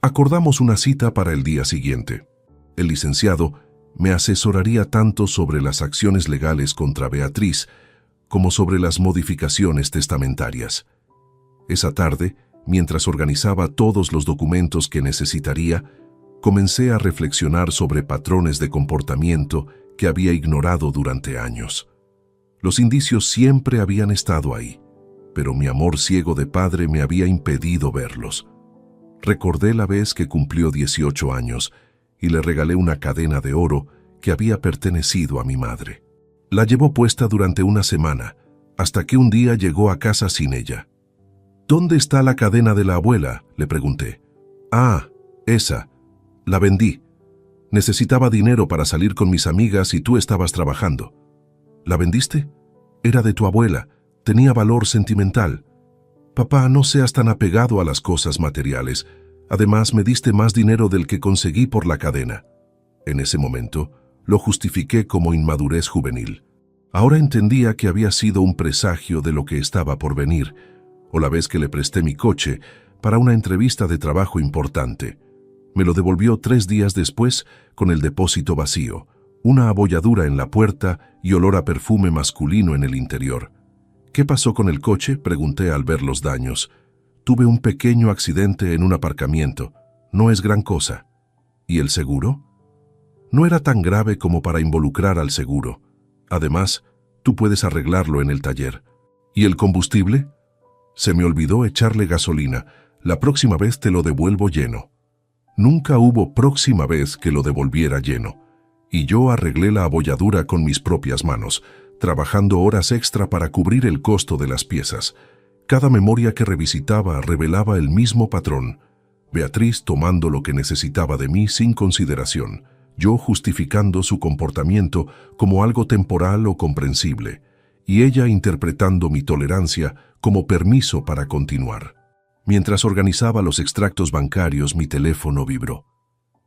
Acordamos una cita para el día siguiente. El licenciado me asesoraría tanto sobre las acciones legales contra Beatriz como sobre las modificaciones testamentarias. Esa tarde, mientras organizaba todos los documentos que necesitaría, comencé a reflexionar sobre patrones de comportamiento que había ignorado durante años. Los indicios siempre habían estado ahí, pero mi amor ciego de padre me había impedido verlos. Recordé la vez que cumplió 18 años y le regalé una cadena de oro que había pertenecido a mi madre. La llevó puesta durante una semana, hasta que un día llegó a casa sin ella. ¿Dónde está la cadena de la abuela?, le pregunté. Ah, esa. La vendí. Necesitaba dinero para salir con mis amigas y tú estabas trabajando. ¿La vendiste? Era de tu abuela. Tenía valor sentimental. Papá, no seas tan apegado a las cosas materiales. Además, me diste más dinero del que conseguí por la cadena. En ese momento, lo justifiqué como inmadurez juvenil. Ahora entendía que había sido un presagio de lo que estaba por venir, o la vez que le presté mi coche para una entrevista de trabajo importante. Me lo devolvió 3 días después con el depósito vacío, una abolladura en la puerta y olor a perfume masculino en el interior. ¿Qué pasó con el coche?, pregunté al ver los daños. Tuve un pequeño accidente en un aparcamiento. No es gran cosa. ¿Y el seguro? No era tan grave como para involucrar al seguro. Además, tú puedes arreglarlo en el taller. ¿Y el combustible? Se me olvidó echarle gasolina. La próxima vez te lo devuelvo lleno. Nunca hubo próxima vez que lo devolviera lleno. Y yo arreglé la abolladura con mis propias manos, trabajando horas extra para cubrir el costo de las piezas. Cada memoria que revisitaba revelaba el mismo patrón. Beatriz tomando lo que necesitaba de mí sin consideración, yo justificando su comportamiento como algo temporal o comprensible, y ella interpretando mi tolerancia como permiso para continuar. Mientras organizaba los extractos bancarios, mi teléfono vibró.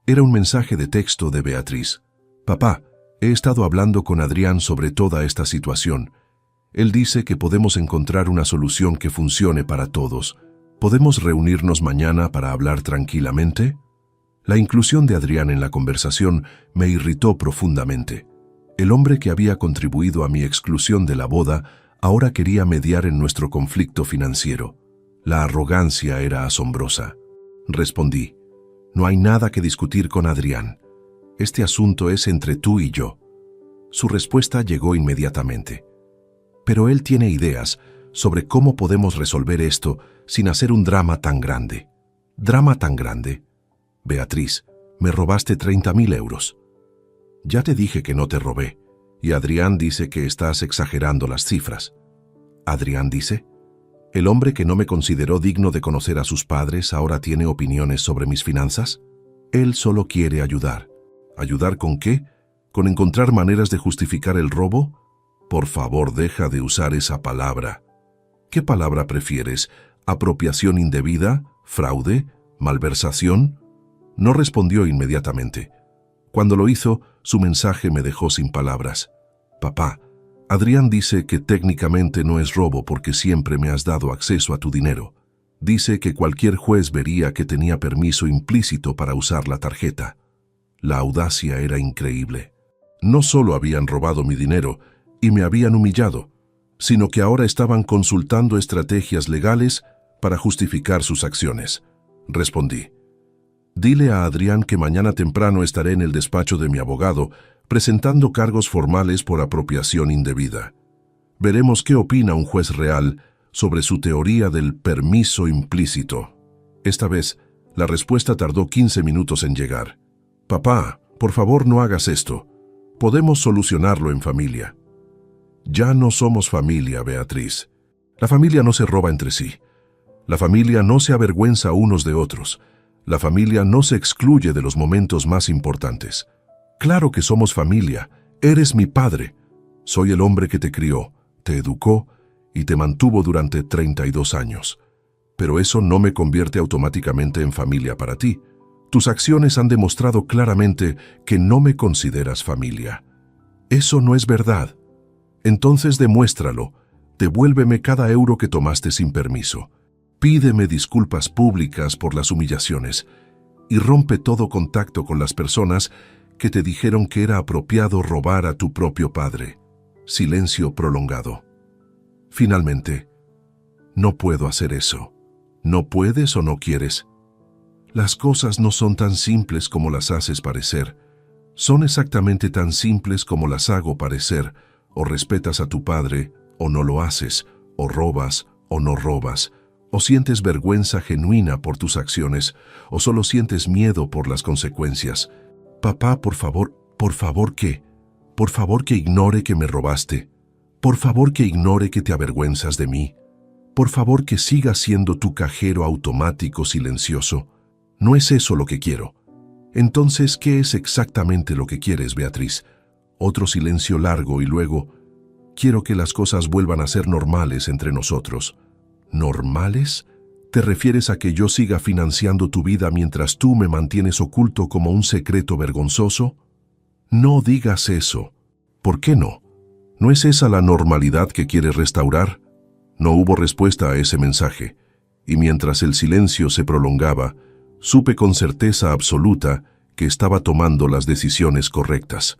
Era un mensaje de texto de Beatriz. Papá, he estado hablando con Adrián sobre toda esta situación. Él dice que podemos encontrar una solución que funcione para todos. ¿Podemos reunirnos mañana para hablar tranquilamente? La inclusión de Adrián en la conversación me irritó profundamente. El hombre que había contribuido a mi exclusión de la boda ahora quería mediar en nuestro conflicto financiero. La arrogancia era asombrosa. Respondí, no hay nada que discutir con Adrián. Este asunto es entre tú y yo. Su respuesta llegó inmediatamente. Pero él tiene ideas sobre cómo podemos resolver esto sin hacer un drama tan grande. ¿Drama tan grande? Beatriz, me robaste 30.000 euros. Ya te dije que no te robé, y Adrián dice que estás exagerando las cifras. ¿Adrián dice? ¿El hombre que no me consideró digno de conocer a sus padres ahora tiene opiniones sobre mis finanzas? Él solo quiere ayudar. ¿Ayudar con qué? ¿Con encontrar maneras de justificar el robo? Por favor, deja de usar esa palabra. ¿Qué palabra prefieres? ¿Apropiación indebida? ¿Fraude? ¿Malversación? No respondió inmediatamente. Cuando lo hizo, su mensaje me dejó sin palabras. Papá, Adrián dice que técnicamente no es robo porque siempre me has dado acceso a tu dinero. Dice que cualquier juez vería que tenía permiso implícito para usar la tarjeta. La audacia era increíble. No solo habían robado mi dinero y me habían humillado, sino que ahora estaban consultando estrategias legales para justificar sus acciones. Respondí. Dile a Adrián que mañana temprano estaré en el despacho de mi abogado presentando cargos formales por apropiación indebida. Veremos qué opina un juez real sobre su teoría del permiso implícito. Esta vez, la respuesta tardó 15 minutos en llegar. Papá, por favor no hagas esto. Podemos solucionarlo en familia. Ya no somos familia, Beatriz. La familia no se roba entre sí. La familia no se avergüenza unos de otros. La familia no se excluye de los momentos más importantes. Claro que somos familia. Eres mi padre. Soy el hombre que te crió, te educó y te mantuvo durante 32 años. Pero eso no me convierte automáticamente en familia para ti. Tus acciones han demostrado claramente que no me consideras familia. Eso no es verdad. Entonces demuéstralo. Devuélveme cada euro que tomaste sin permiso. Pídeme disculpas públicas por las humillaciones y rompe todo contacto con las personas que te dijeron que era apropiado robar a tu propio padre. Silencio prolongado. Finalmente, no puedo hacer eso. ¿No puedes o no quieres? Las cosas no son tan simples como las haces parecer. Son exactamente tan simples como las hago parecer. O respetas a tu padre, o no lo haces, o robas, o no robas, o sientes vergüenza genuina por tus acciones, o solo sientes miedo por las consecuencias. Papá, por favor, ¿qué? Por favor que ignore que me robaste. Por favor que ignore que te avergüenzas de mí. Por favor que siga siendo tu cajero automático silencioso. No es eso lo que quiero. Entonces, ¿qué es exactamente lo que quieres, Beatriz? Otro silencio largo y luego, quiero que las cosas vuelvan a ser normales entre nosotros. ¿Normales? ¿Te refieres a que yo siga financiando tu vida mientras tú me mantienes oculto como un secreto vergonzoso? No digas eso. ¿Por qué no? ¿No es esa la normalidad que quieres restaurar? No hubo respuesta a ese mensaje, y mientras el silencio se prolongaba, supe con certeza absoluta que estaba tomando las decisiones correctas.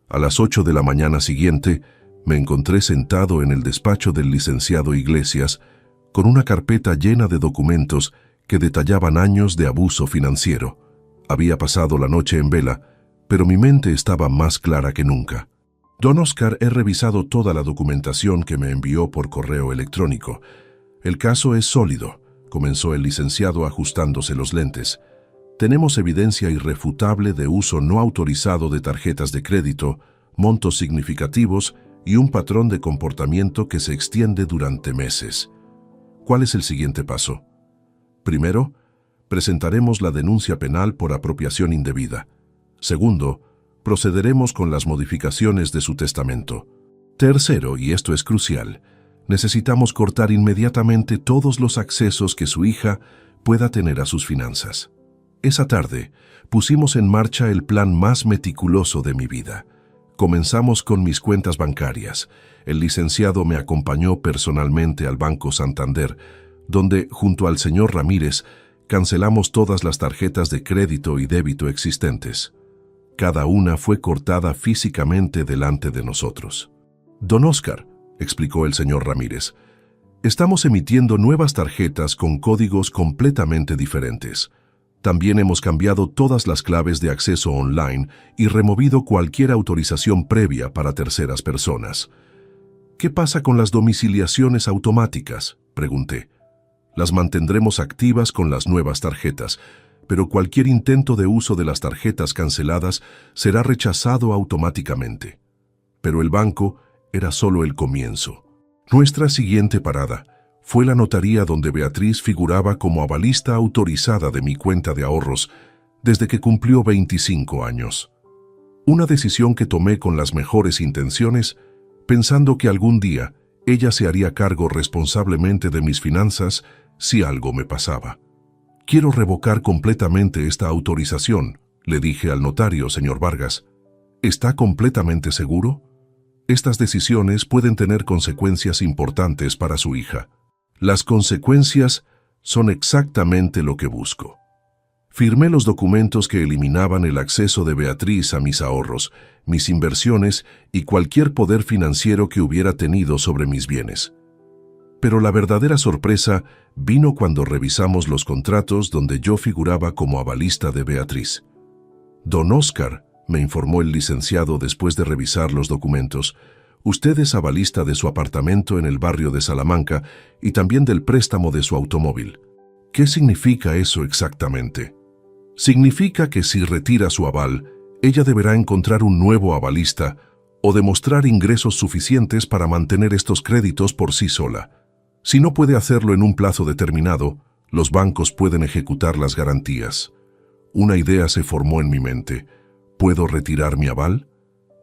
A las 8 de la mañana siguiente, me encontré sentado en el despacho del licenciado Iglesias con una carpeta llena de documentos que detallaban años de abuso financiero. Había pasado la noche en vela, pero mi mente estaba más clara que nunca. Don Oscar, he revisado toda la documentación que me envió por correo electrónico. El caso es sólido, comenzó el licenciado ajustándose los lentes. Tenemos evidencia irrefutable de uso no autorizado de tarjetas de crédito, montos significativos y un patrón de comportamiento que se extiende durante meses. ¿Cuál es el siguiente paso? Primero, presentaremos la denuncia penal por apropiación indebida. Segundo, procederemos con las modificaciones de su testamento. Tercero, y esto es crucial, necesitamos cortar inmediatamente todos los accesos que su hija pueda tener a sus finanzas. Esa tarde, pusimos en marcha el plan más meticuloso de mi vida. Comenzamos con mis cuentas bancarias. El licenciado me acompañó personalmente al Banco Santander, donde, junto al señor Ramírez, cancelamos todas las tarjetas de crédito y débito existentes. Cada una fue cortada físicamente delante de nosotros. Don Oscar, explicó el señor Ramírez, estamos emitiendo nuevas tarjetas con códigos completamente diferentes. También hemos cambiado todas las claves de acceso online y removido cualquier autorización previa para terceras personas. ¿Qué pasa con las domiciliaciones automáticas?, pregunté. Las mantendremos activas con las nuevas tarjetas, pero cualquier intento de uso de las tarjetas canceladas será rechazado automáticamente. Pero el banco era solo el comienzo. Nuestra siguiente parada fue la notaría donde Beatriz figuraba como avalista autorizada de mi cuenta de ahorros desde que cumplió 25 años. Una decisión que tomé con las mejores intenciones, pensando que algún día ella se haría cargo responsablemente de mis finanzas si algo me pasaba. Quiero revocar completamente esta autorización, le dije al notario, señor Vargas. ¿Está completamente seguro? Estas decisiones pueden tener consecuencias importantes para su hija. Las consecuencias son exactamente lo que busco. Firmé los documentos que eliminaban el acceso de Beatriz a mis ahorros, mis inversiones y cualquier poder financiero que hubiera tenido sobre mis bienes. Pero la verdadera sorpresa vino cuando revisamos los contratos donde yo figuraba como avalista de Beatriz. Don Oscar, me informó el licenciado después de revisar los documentos, usted es avalista de su apartamento en el barrio de Salamanca y también del préstamo de su automóvil. ¿Qué significa eso exactamente? Significa que si retira su aval, ella deberá encontrar un nuevo avalista o demostrar ingresos suficientes para mantener estos créditos por sí sola. Si no puede hacerlo en un plazo determinado, los bancos pueden ejecutar las garantías. Una idea se formó en mi mente. ¿Puedo retirar mi aval?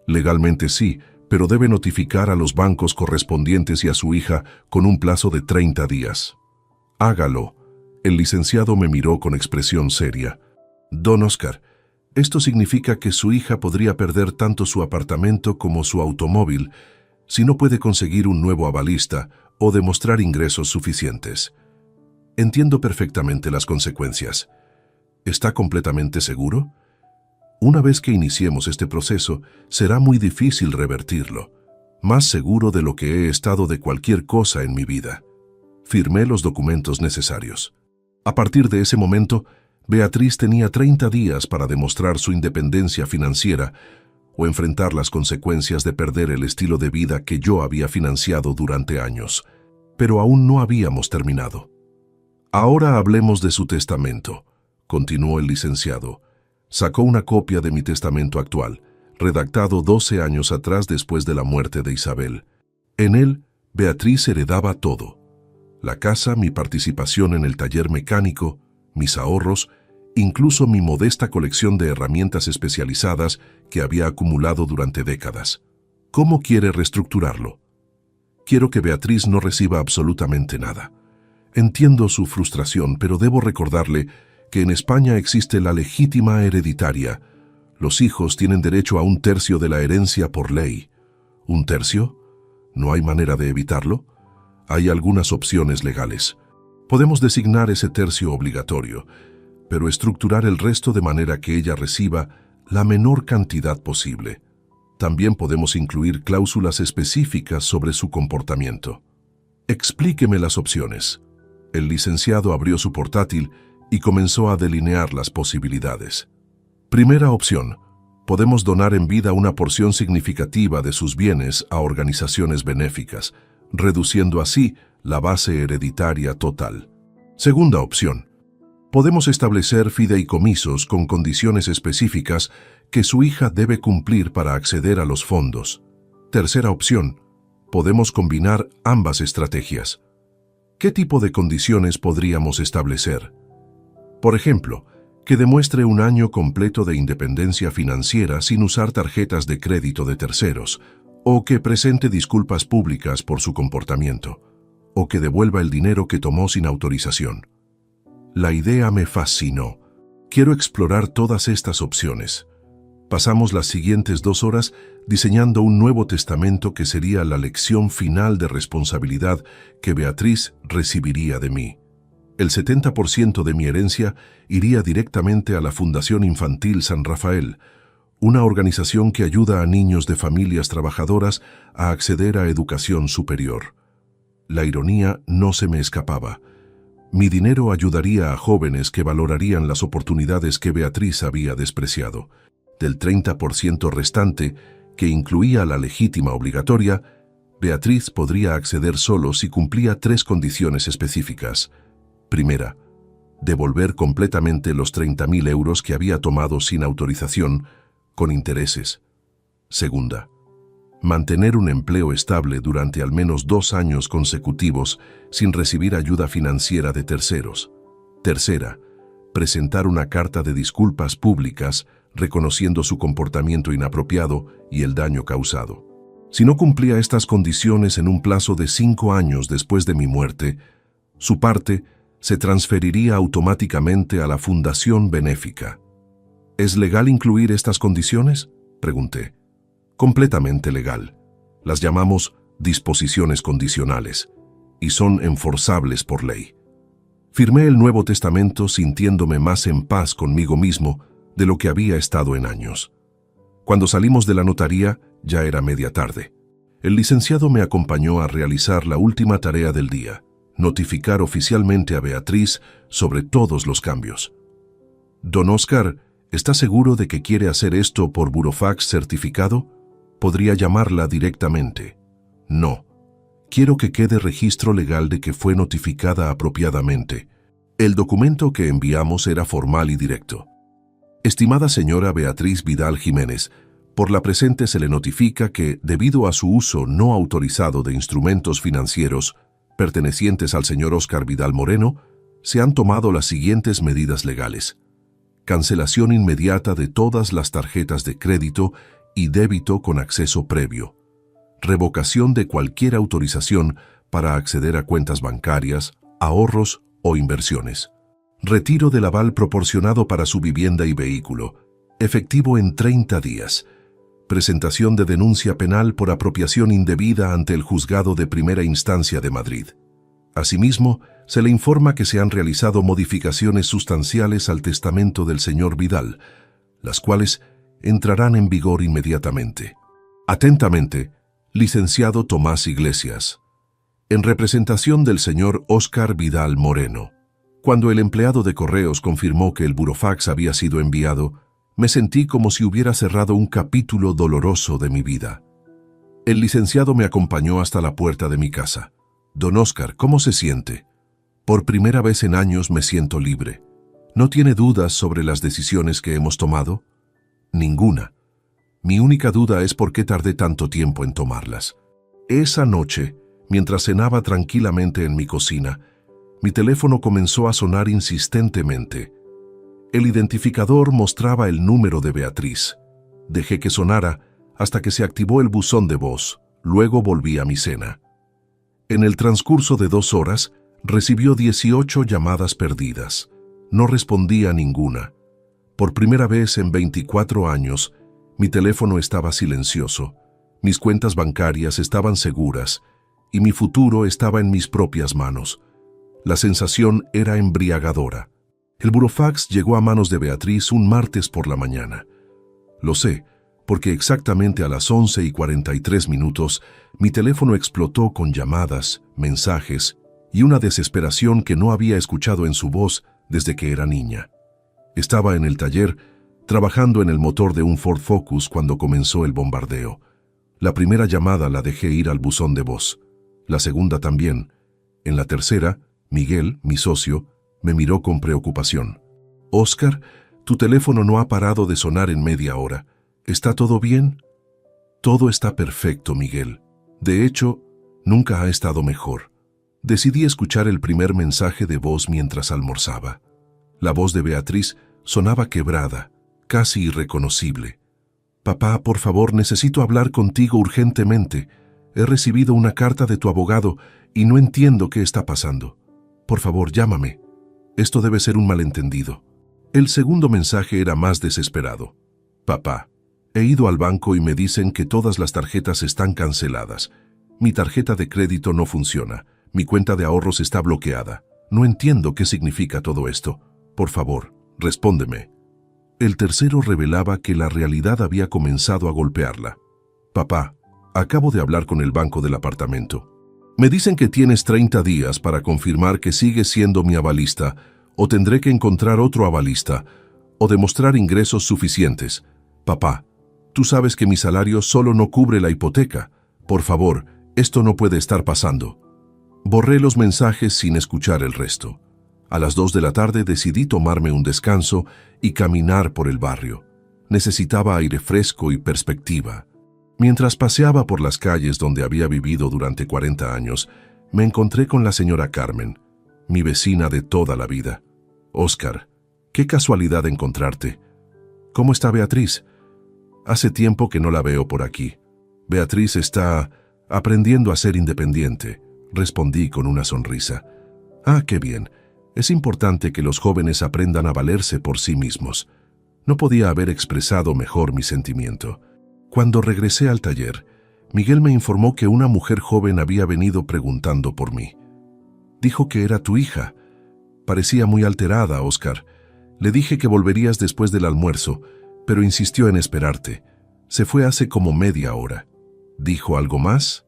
Legalmente sí, pero debe notificar a los bancos correspondientes y a su hija con un plazo de 30 días. Hágalo. El licenciado me miró con expresión seria. Don Oscar, esto significa que su hija podría perder tanto su apartamento como su automóvil si no puede conseguir un nuevo avalista o demostrar ingresos suficientes. Entiendo perfectamente las consecuencias. ¿Está completamente seguro? Una vez que iniciemos este proceso, será muy difícil revertirlo. Más seguro de lo que he estado de cualquier cosa en mi vida. Firmé los documentos necesarios. A partir de ese momento, Beatriz tenía 30 días para demostrar su independencia financiera o enfrentar las consecuencias de perder el estilo de vida que yo había financiado durante años. Pero aún no habíamos terminado. Ahora hablemos de su testamento, continuó el licenciado. Sacó una copia de mi testamento actual, redactado 12 años atrás después de la muerte de Isabel. En él, Beatriz heredaba todo. La casa, mi participación en el taller mecánico, mis ahorros, incluso mi modesta colección de herramientas especializadas que había acumulado durante décadas. ¿Cómo quiere reestructurarlo? Quiero que Beatriz no reciba absolutamente nada. Entiendo su frustración, pero debo recordarle que en España existe la legítima hereditaria. Los hijos tienen derecho a 1/3 de la herencia por ley. ¿1/3? ¿No hay manera de evitarlo? Hay algunas opciones legales. Podemos designar ese tercio obligatorio, pero estructurar el resto de manera que ella reciba la menor cantidad posible. También podemos incluir cláusulas específicas sobre su comportamiento. Explíqueme las opciones. El licenciado abrió su portátil y comenzó a delinear las posibilidades. Primera opción. Podemos donar en vida una porción significativa de sus bienes a organizaciones benéficas, reduciendo así la base hereditaria total. Segunda opción. Podemos establecer fideicomisos con condiciones específicas que su hija debe cumplir para acceder a los fondos. Tercera opción. Podemos combinar ambas estrategias. ¿Qué tipo de condiciones podríamos establecer? Por ejemplo, que demuestre un año completo de independencia financiera sin usar tarjetas de crédito de terceros, o que presente disculpas públicas por su comportamiento, o que devuelva el dinero que tomó sin autorización. La idea me fascinó. Quiero explorar todas estas opciones. Pasamos las siguientes 2 horas diseñando un nuevo testamento que sería la lección final de responsabilidad que Beatriz recibiría de mí. El 70% de mi herencia iría directamente a la Fundación Infantil San Rafael, una organización que ayuda a niños de familias trabajadoras a acceder a educación superior. La ironía no se me escapaba. Mi dinero ayudaría a jóvenes que valorarían las oportunidades que Beatriz había despreciado. Del 30% restante, que incluía la legítima obligatoria, Beatriz podría acceder solo si cumplía 3 condiciones específicas. Primera, devolver completamente los 30.000 euros que había tomado sin autorización, con intereses. Segunda, mantener un empleo estable durante al menos 2 años consecutivos sin recibir ayuda financiera de terceros. Tercera, presentar una carta de disculpas públicas reconociendo su comportamiento inapropiado y el daño causado. Si no cumplía estas condiciones en un plazo de 5 años después de mi muerte, su parte se transferiría automáticamente a la fundación benéfica. ¿Es legal incluir estas condiciones?, pregunté. Completamente legal. Las llamamos disposiciones condicionales y son enforzables por ley. Firmé el Nuevo Testamento sintiéndome más en paz conmigo mismo de lo que había estado en años. Cuando salimos de la notaría, ya era media tarde. El licenciado me acompañó a realizar la última tarea del día, notificar oficialmente a Beatriz sobre todos los cambios. «Don Oscar, ¿está seguro de que quiere hacer esto por burofax certificado? Podría llamarla directamente». «No. Quiero que quede registro legal de que fue notificada apropiadamente. El documento que enviamos era formal y directo. Estimada señora Beatriz Vidal Jiménez, por la presente se le notifica que, debido a su uso no autorizado de instrumentos financieros pertenecientes al señor Oscar Vidal Moreno, se han tomado las siguientes medidas legales. Cancelación inmediata de todas las tarjetas de crédito y débito con acceso previo. Revocación de cualquier autorización para acceder a cuentas bancarias, ahorros o inversiones. Retiro del aval proporcionado para su vivienda y vehículo, efectivo en 30 días. Presentación de denuncia penal por apropiación indebida ante el Juzgado de Primera Instancia de Madrid. Asimismo, se le informa que se han realizado modificaciones sustanciales al testamento del señor Vidal, las cuales entrarán en vigor inmediatamente. Atentamente, licenciado Tomás Iglesias. En representación del señor Oscar Vidal Moreno. Cuando el empleado de correos confirmó que el burofax había sido enviado, me sentí como si hubiera cerrado un capítulo doloroso de mi vida. El licenciado me acompañó hasta la puerta de mi casa. «Don Oscar, ¿cómo se siente?» «Por primera vez en años me siento libre. ¿No tiene dudas sobre las decisiones que hemos tomado?» «Ninguna. Mi única duda es por qué tardé tanto tiempo en tomarlas. Esa noche, mientras cenaba tranquilamente en mi cocina, mi teléfono comenzó a sonar insistentemente. El identificador mostraba el número de Beatriz. Dejé que sonara hasta que se activó el buzón de voz. Luego volví a mi cena. En el transcurso de 2 horas, recibió 18 llamadas perdidas. No respondí a ninguna. Por primera vez en 24 años, mi teléfono estaba silencioso, mis cuentas bancarias estaban seguras y mi futuro estaba en mis propias manos. La sensación era embriagadora. El burofax llegó a manos de Beatriz un martes por la mañana. Lo sé, porque exactamente a las 11:43 mi teléfono explotó con llamadas, mensajes y una desesperación que no había escuchado en su voz desde que era niña. Estaba en el taller, trabajando en el motor de un Ford Focus cuando comenzó el bombardeo. La primera llamada la dejé ir al buzón de voz. La segunda también. En la tercera, Miguel, mi socio, me miró con preocupación. «Oscar, tu teléfono no ha parado de sonar en media hora. ¿Está todo bien?» «Todo está perfecto, Miguel. De hecho, nunca ha estado mejor». Decidí escuchar el primer mensaje de voz mientras almorzaba. La voz de Beatriz sonaba quebrada, casi irreconocible. «Papá, por favor, necesito hablar contigo urgentemente. He recibido una carta de tu abogado y no entiendo qué está pasando. Por favor, llámame. Esto debe ser un malentendido». El segundo mensaje era más desesperado. «Papá, he ido al banco y me dicen que todas las tarjetas están canceladas. Mi tarjeta de crédito no funciona. Mi cuenta de ahorros está bloqueada. No entiendo qué significa todo esto. Por favor, respóndeme». El tercero revelaba que la realidad había comenzado a golpearla. «Papá, acabo de hablar con el banco del apartamento. Me dicen que tienes 30 días para confirmar que sigues siendo mi avalista, o tendré que encontrar otro avalista, o demostrar ingresos suficientes. Papá, tú sabes que mi salario solo no cubre la hipoteca. Por favor, esto no puede estar pasando». Borré los mensajes sin escuchar el resto. A las 2 de la tarde decidí tomarme un descanso y caminar por el barrio. Necesitaba aire fresco y perspectiva. Mientras paseaba por las calles donde había vivido durante 40 años, me encontré con la señora Carmen, mi vecina de toda la vida. «Oscar, qué casualidad encontrarte. ¿Cómo está Beatriz? Hace tiempo que no la veo por aquí. Beatriz está aprendiendo a ser independiente», respondí con una sonrisa. «Ah, qué bien. Es importante que los jóvenes aprendan a valerse por sí mismos. No podía haber expresado mejor mi sentimiento. Cuando regresé al taller, Miguel me informó que una mujer joven había venido preguntando por mí. Dijo que era tu hija. Parecía muy alterada, Oscar. Le dije que volverías después del almuerzo, pero insistió en esperarte. Se fue hace como media hora. ¿Dijo algo más?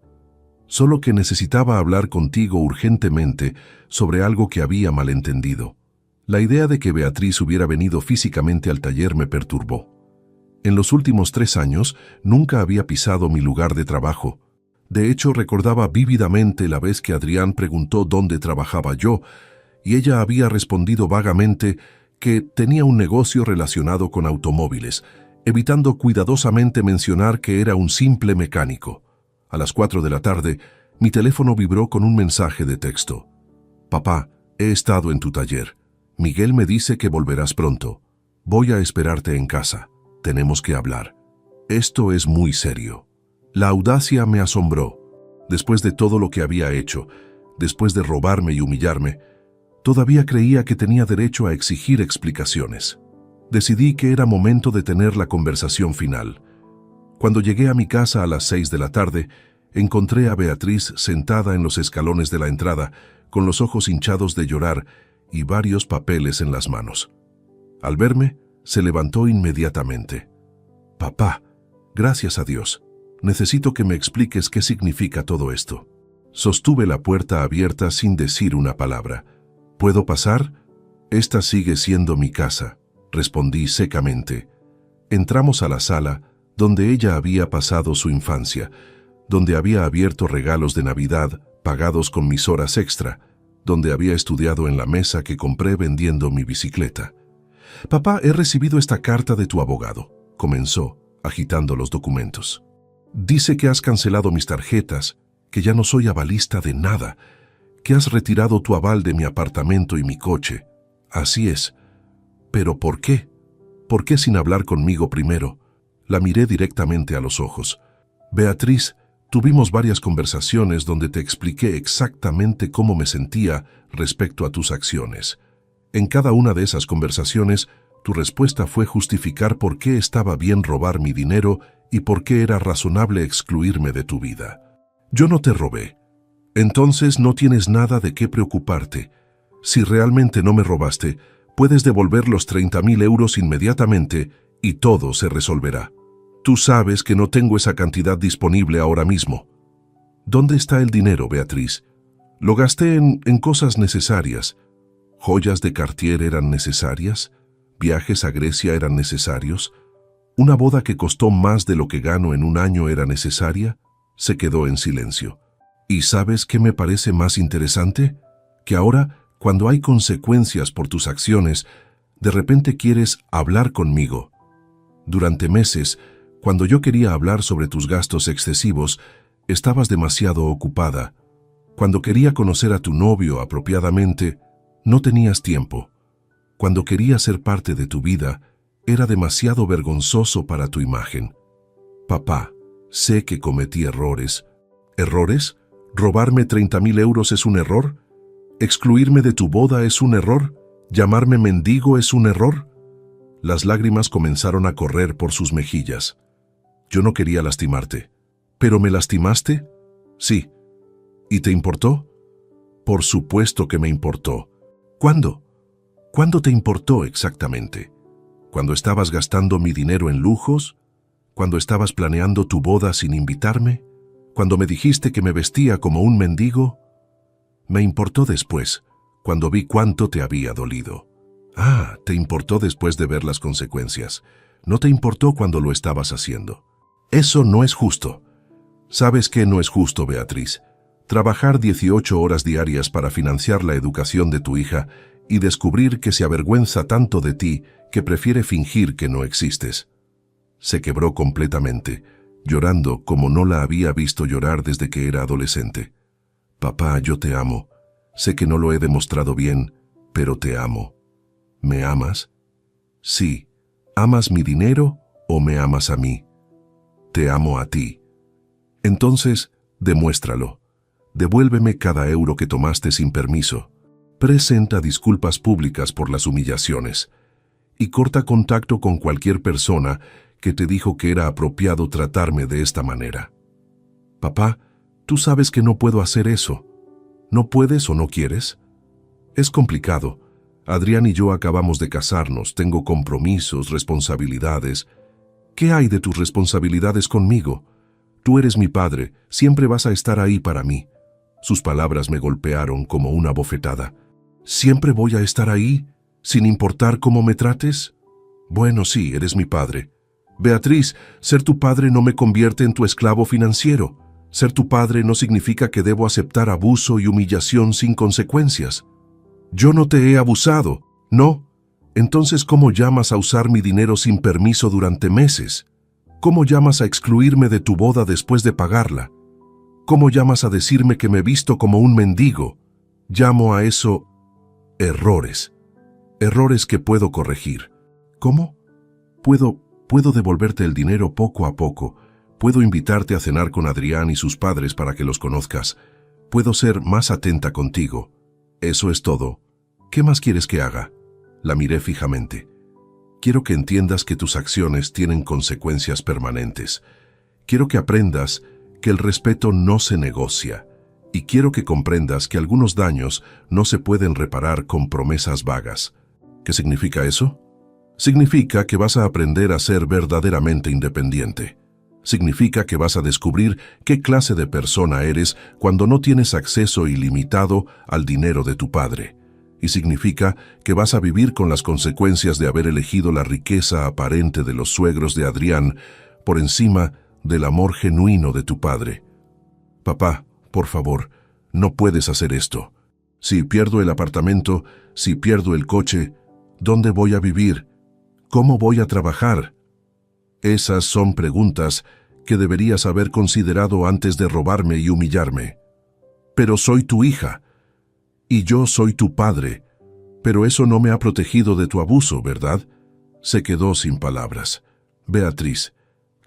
Solo que necesitaba hablar contigo urgentemente sobre algo que había malentendido. La idea de que Beatriz hubiera venido físicamente al taller me perturbó. En los últimos 3 años nunca había pisado mi lugar de trabajo. De hecho, recordaba vívidamente la vez que Adrián preguntó dónde trabajaba yo, y ella había respondido vagamente que tenía un negocio relacionado con automóviles, evitando cuidadosamente mencionar que era un simple mecánico. A las 4 de la tarde, mi teléfono vibró con un mensaje de texto. Papá, he estado en tu taller. Miguel me dice que volverás pronto. Voy a esperarte en casa. Tenemos que hablar. Esto es muy serio. La audacia me asombró. Después de todo lo que había hecho, después de robarme y humillarme, todavía creía que tenía derecho a exigir explicaciones. Decidí que era momento de tener la conversación final. Cuando llegué a mi casa a las 6 de la tarde, encontré a Beatriz sentada en los escalones de la entrada, con los ojos hinchados de llorar y varios papeles en las manos. Al verme, se levantó inmediatamente. Papá, gracias a Dios. Necesito que me expliques qué significa todo esto. Sostuve la puerta abierta sin decir una palabra. ¿Puedo pasar? Esta sigue siendo mi casa, respondí secamente. Entramos a la sala, donde ella había pasado su infancia, donde había abierto regalos de Navidad pagados con mis horas extra, donde había estudiado en la mesa que compré vendiendo mi bicicleta. Papá, he recibido esta carta de tu abogado, comenzó, agitando los documentos. Dice que has cancelado mis tarjetas, que ya no soy avalista de nada, que has retirado tu aval de mi apartamento y mi coche. Así es. ¿Pero por qué? ¿Por qué sin hablar conmigo primero? La miré directamente a los ojos. Beatriz, tuvimos varias conversaciones donde te expliqué exactamente cómo me sentía respecto a tus acciones. En cada una de esas conversaciones, tu respuesta fue justificar por qué estaba bien robar mi dinero y por qué era razonable excluirme de tu vida. Yo no te robé. Entonces no tienes nada de qué preocuparte. Si realmente no me robaste, puedes devolver los 30.000 euros inmediatamente y todo se resolverá. Tú sabes que no tengo esa cantidad disponible ahora mismo. ¿Dónde está el dinero, Beatriz? Lo gasté en cosas necesarias. ¿Joyas de Cartier eran necesarias? ¿Viajes a Grecia eran necesarios? ¿Una boda que costó más de lo que gano en un año era necesaria? Se quedó en silencio. ¿Y sabes qué me parece más interesante? Que ahora, cuando hay consecuencias por tus acciones, de repente quieres hablar conmigo. Durante meses, cuando yo quería hablar sobre tus gastos excesivos, estabas demasiado ocupada. Cuando quería conocer a tu novio apropiadamente, no tenías tiempo. Cuando quería ser parte de tu vida, era demasiado vergonzoso para tu imagen. Papá, sé que cometí errores. ¿Errores? ¿Robarme 30.000 euros es un error? ¿Excluirme de tu boda es un error? ¿Llamarme mendigo es un error? Las lágrimas comenzaron a correr por sus mejillas. Yo no quería lastimarte. ¿Pero me lastimaste? Sí. ¿Y te importó? Por supuesto que me importó. ¿Cuándo? ¿Cuándo te importó exactamente? ¿Cuando estabas gastando mi dinero en lujos? ¿Cuando estabas planeando tu boda sin invitarme? ¿Cuando me dijiste que me vestía como un mendigo? Me importó después, cuando vi cuánto te había dolido. Ah, te importó después de ver las consecuencias. No te importó cuando lo estabas haciendo. Eso no es justo. ¿Sabes qué no es justo, Beatriz? Trabajar 18 horas diarias para financiar la educación de tu hija y descubrir que se avergüenza tanto de ti que prefiere fingir que no existes. Se quebró completamente, llorando como no la había visto llorar desde que era adolescente. Papá, yo te amo. Sé que no lo he demostrado bien, pero te amo. ¿Me amas? Sí. ¿Amas mi dinero o me amas a mí? Te amo a ti. Entonces, demuéstralo. Devuélveme cada euro que tomaste sin permiso. Presenta disculpas públicas por las humillaciones y corta contacto con cualquier persona que te dijo que era apropiado tratarme de esta manera. Papá, tú sabes que no puedo hacer eso. ¿No puedes o no quieres? Es complicado. Adrián y yo acabamos de casarnos, tengo compromisos, responsabilidades. ¿Qué hay de tus responsabilidades conmigo? Tú eres mi padre, siempre vas a estar ahí para mí. Sus palabras me golpearon como una bofetada. ¿Siempre voy a estar ahí, sin importar cómo me trates? Bueno, sí, eres mi padre. Beatriz, ser tu padre no me convierte en tu esclavo financiero. Ser tu padre no significa que debo aceptar abuso y humillación sin consecuencias. Yo no te he abusado, ¿no? Entonces, ¿cómo llamas a usar mi dinero sin permiso durante meses? ¿Cómo llamas a excluirme de tu boda después de pagarla? ¿Cómo llamas a decirme que me visto como un mendigo? Llamo a eso errores. Errores que puedo corregir. ¿Cómo? Puedo devolverte el dinero poco a poco. Puedo invitarte a cenar con Adrián y sus padres para que los conozcas. Puedo ser más atenta contigo. Eso es todo. ¿Qué más quieres que haga? La miré fijamente. Quiero que entiendas que tus acciones tienen consecuencias permanentes. Quiero que aprendas que el respeto no se negocia. Y quiero que comprendas que algunos daños no se pueden reparar con promesas vagas. ¿Qué significa eso? Significa que vas a aprender a ser verdaderamente independiente. Significa que vas a descubrir qué clase de persona eres cuando no tienes acceso ilimitado al dinero de tu padre. Y significa que vas a vivir con las consecuencias de haber elegido la riqueza aparente de los suegros de Adrián por encima del amor genuino de tu padre. Papá, por favor, no puedes hacer esto. Si pierdo el apartamento, si pierdo el coche, ¿dónde voy a vivir? ¿Cómo voy a trabajar? Esas son preguntas que deberías haber considerado antes de robarme y humillarme. Pero soy tu hija, y yo soy tu padre, pero eso no me ha protegido de tu abuso, ¿verdad? Se quedó sin palabras. Beatriz,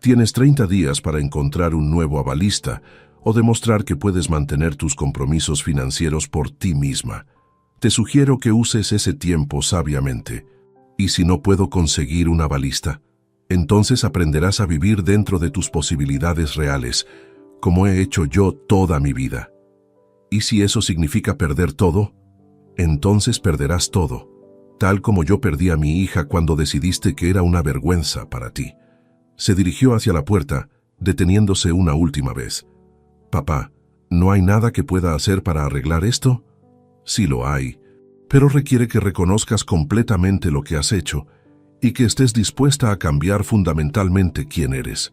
tienes 30 días para encontrar un nuevo avalista o demostrar que puedes mantener tus compromisos financieros por ti misma. Te sugiero que uses ese tiempo sabiamente. ¿Y si no puedo conseguir un avalista? Entonces aprenderás a vivir dentro de tus posibilidades reales, como he hecho yo toda mi vida. ¿Y si eso significa perder todo? Entonces perderás todo, tal como yo perdí a mi hija cuando decidiste que era una vergüenza para ti. Se dirigió hacia la puerta, deteniéndose una última vez. Papá, ¿no hay nada que pueda hacer para arreglar esto? Sí lo hay, pero requiere que reconozcas completamente lo que has hecho y que estés dispuesta a cambiar fundamentalmente quién eres.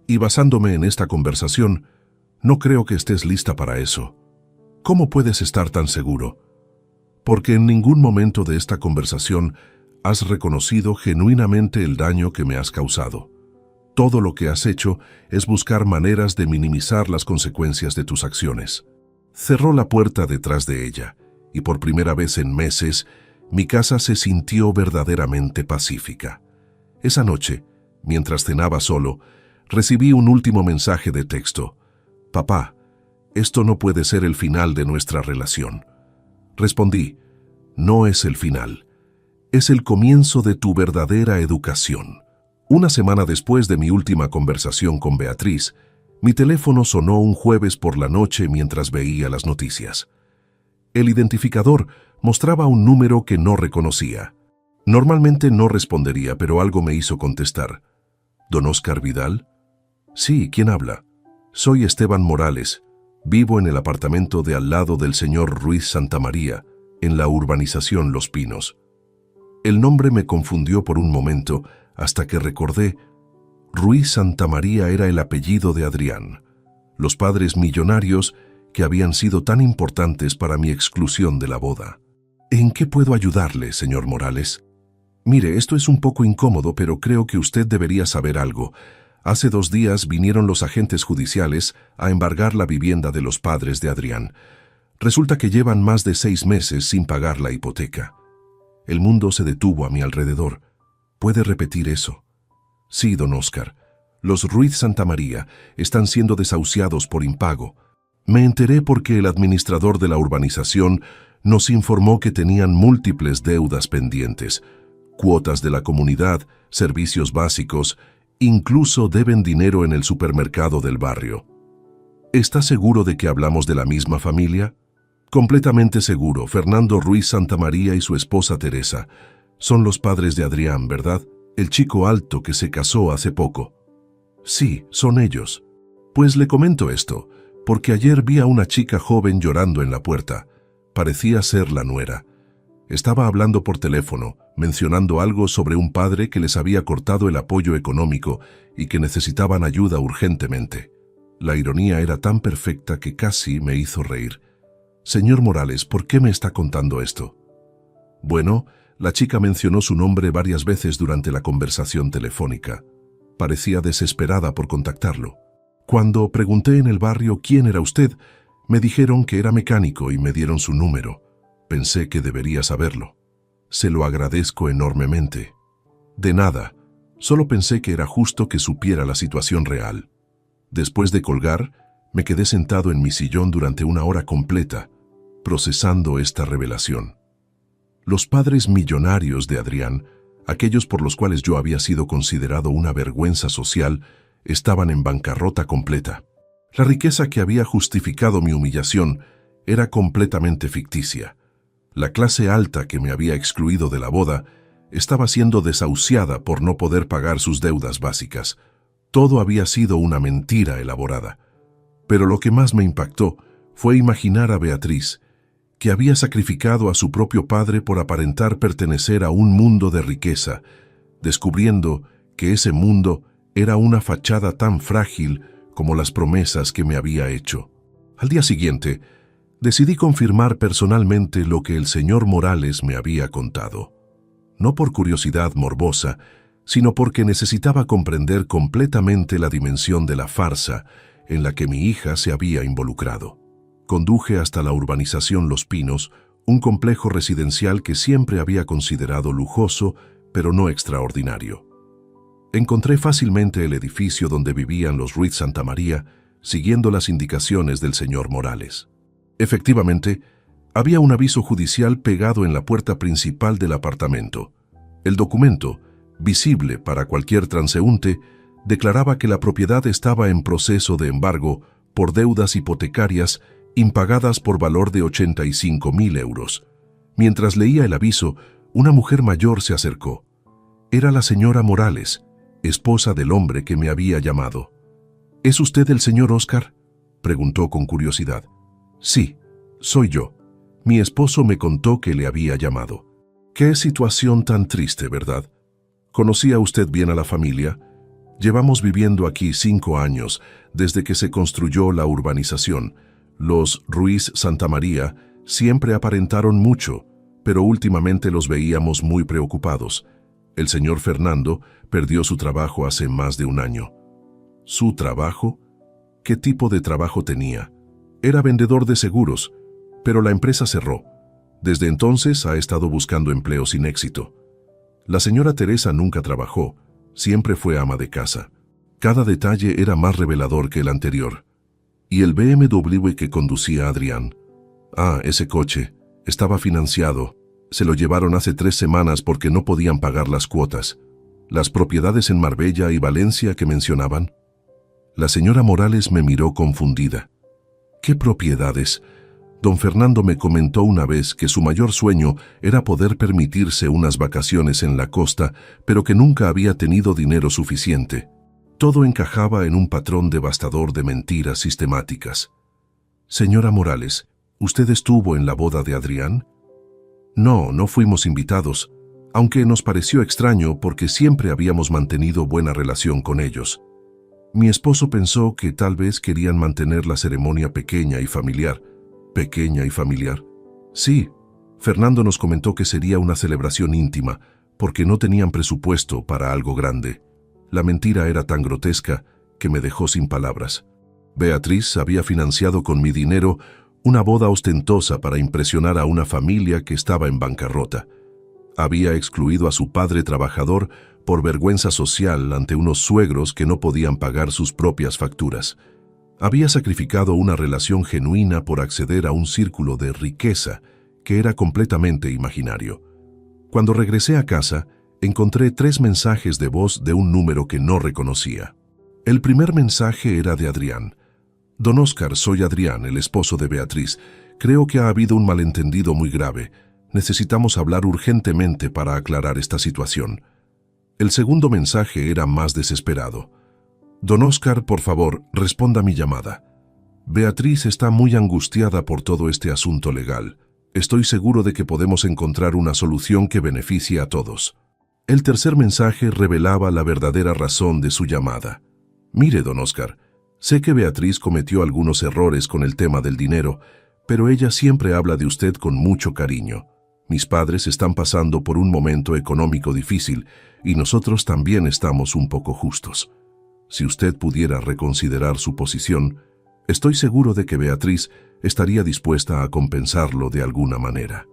Y basándome en esta conversación, no creo que estés lista para eso. ¿Cómo puedes estar tan seguro? Porque en ningún momento de esta conversación has reconocido genuinamente el daño que me has causado. Todo lo que has hecho es buscar maneras de minimizar las consecuencias de tus acciones. Cerró la puerta detrás de ella, y por primera vez en meses, mi casa se sintió verdaderamente pacífica. Esa noche, mientras cenaba solo, recibí un último mensaje de texto. Papá, esto no puede ser el final de nuestra relación. Respondí, no es el final. Es el comienzo de tu verdadera educación. Una semana después de mi última conversación con Beatriz, mi teléfono sonó un jueves por la noche mientras veía las noticias. El identificador mostraba un número que no reconocía. Normalmente no respondería, pero algo me hizo contestar. ¿Don Oscar Vidal? Sí, ¿quién habla? Soy Esteban Morales. Vivo en el apartamento de al lado del señor Ruiz Santamaría, en la urbanización Los Pinos. El nombre me confundió por un momento hasta que recordé. Ruiz Santamaría era el apellido de Adrián, los padres millonarios que habían sido tan importantes para mi exclusión de la boda. ¿En qué puedo ayudarle, señor Morales? Mire, esto es un poco incómodo, pero creo que usted debería saber algo. Hace 2 días vinieron los agentes judiciales a embargar la vivienda de los padres de Adrián. Resulta que llevan más de 6 meses sin pagar la hipoteca. El mundo se detuvo a mi alrededor. ¿Puede repetir eso? Sí, don Oscar. Los Ruiz Santamaría están siendo desahuciados por impago. Me enteré porque el administrador de la urbanización Nos informó que tenían múltiples deudas pendientes, cuotas de la comunidad, servicios básicos, incluso deben dinero en el supermercado del barrio. ¿Está seguro de que hablamos de la misma familia? Completamente seguro. Fernando Ruiz Santamaría y su esposa Teresa son los padres de Adrián, ¿verdad? El chico alto que se casó hace poco. Sí, son ellos. Pues le comento esto, porque ayer vi a una chica joven llorando en la puerta. Parecía ser la nuera. Estaba hablando por teléfono, mencionando algo sobre un padre que les había cortado el apoyo económico y que necesitaban ayuda urgentemente. La ironía era tan perfecta que casi me hizo reír. Señor Morales, ¿por qué me está contando esto? Bueno, la chica mencionó su nombre varias veces durante la conversación telefónica. Parecía desesperada por contactarlo. Cuando pregunté en el barrio quién era usted, me dijeron que era mecánico y me dieron su número. Pensé que debería saberlo. Se lo agradezco enormemente. De nada, solo pensé que era justo que supiera la situación real. Después de colgar, me quedé sentado en mi sillón durante una hora completa, procesando esta revelación. Los padres millonarios de Adrián, aquellos por los cuales yo había sido considerado una vergüenza social, estaban en bancarrota completa. La riqueza que había justificado mi humillación era completamente ficticia. La clase alta que me había excluido de la boda estaba siendo desahuciada por no poder pagar sus deudas básicas. Todo había sido una mentira elaborada. Pero lo que más me impactó fue imaginar a Beatriz, que había sacrificado a su propio padre por aparentar pertenecer a un mundo de riqueza, descubriendo que ese mundo era una fachada tan frágil como las promesas que me había hecho. Al día siguiente, decidí confirmar personalmente lo que el señor Morales me había contado. No por curiosidad morbosa, sino porque necesitaba comprender completamente la dimensión de la farsa en la que mi hija se había involucrado. Conduje hasta la urbanización Los Pinos, un complejo residencial que siempre había considerado lujoso, pero no extraordinario. Encontré fácilmente el edificio donde vivían los Ruiz Santamaría, siguiendo las indicaciones del señor Morales. Efectivamente, había un aviso judicial pegado en la puerta principal del apartamento. El documento, visible para cualquier transeúnte, declaraba que la propiedad estaba en proceso de embargo por deudas hipotecarias impagadas por valor de 85.000 euros. Mientras leía el aviso, una mujer mayor se acercó. Era la señora Morales, esposa del hombre que me había llamado. ¿Es usted el señor Óscar?, preguntó con curiosidad. Sí, soy yo. Mi esposo me contó que le había llamado. Qué situación tan triste, ¿verdad? ¿Conocía usted bien a la familia? Llevamos viviendo aquí 5 años, desde que se construyó la urbanización. Los Ruiz Santamaría siempre aparentaron mucho, pero últimamente los veíamos muy preocupados. El señor Fernando perdió su trabajo hace más de un año. ¿Su trabajo? ¿Qué tipo de trabajo tenía? Era vendedor de seguros, pero la empresa cerró. Desde entonces ha estado buscando empleo sin éxito. La señora Teresa nunca trabajó, siempre fue ama de casa. Cada detalle era más revelador que el anterior. ¿Y el BMW que conducía Adrián? Ah, ese coche. Estaba financiado. Se lo llevaron hace 3 semanas porque no podían pagar las cuotas. ¿Las propiedades en Marbella y Valencia que mencionaban? La señora Morales me miró confundida. ¿Qué propiedades? Don Fernando me comentó una vez que su mayor sueño era poder permitirse unas vacaciones en la costa, pero que nunca había tenido dinero suficiente. Todo encajaba en un patrón devastador de mentiras sistemáticas. Señora Morales, ¿usted estuvo en la boda de Adrián? No, no fuimos invitados, aunque nos pareció extraño porque siempre habíamos mantenido buena relación con ellos. Mi esposo pensó que tal vez querían mantener la ceremonia pequeña y familiar. ¿Pequeña y familiar? Sí, Fernando nos comentó que sería una celebración íntima, porque no tenían presupuesto para algo grande. La mentira era tan grotesca que me dejó sin palabras. Beatriz había financiado con mi dinero una boda ostentosa para impresionar a una familia que estaba en bancarrota. Había excluido a su padre trabajador por vergüenza social ante unos suegros que no podían pagar sus propias facturas. Había sacrificado una relación genuina por acceder a un círculo de riqueza que era completamente imaginario. Cuando regresé a casa, encontré 3 mensajes de voz de un número que no reconocía. El primer mensaje era de Adrián. Don Oscar, soy Adrián, el esposo de Beatriz. Creo que ha habido un malentendido muy grave. Necesitamos hablar urgentemente para aclarar esta situación. El segundo mensaje era más desesperado. Don Oscar, por favor, responda a mi llamada. Beatriz está muy angustiada por todo este asunto legal. Estoy seguro de que podemos encontrar una solución que beneficie a todos. El tercer mensaje revelaba la verdadera razón de su llamada. Mire, don Oscar, sé que Beatriz cometió algunos errores con el tema del dinero, pero ella siempre habla de usted con mucho cariño. Mis padres están pasando por un momento económico difícil y nosotros también estamos un poco justos. Si usted pudiera reconsiderar su posición, estoy seguro de que Beatriz estaría dispuesta a compensarlo de alguna manera.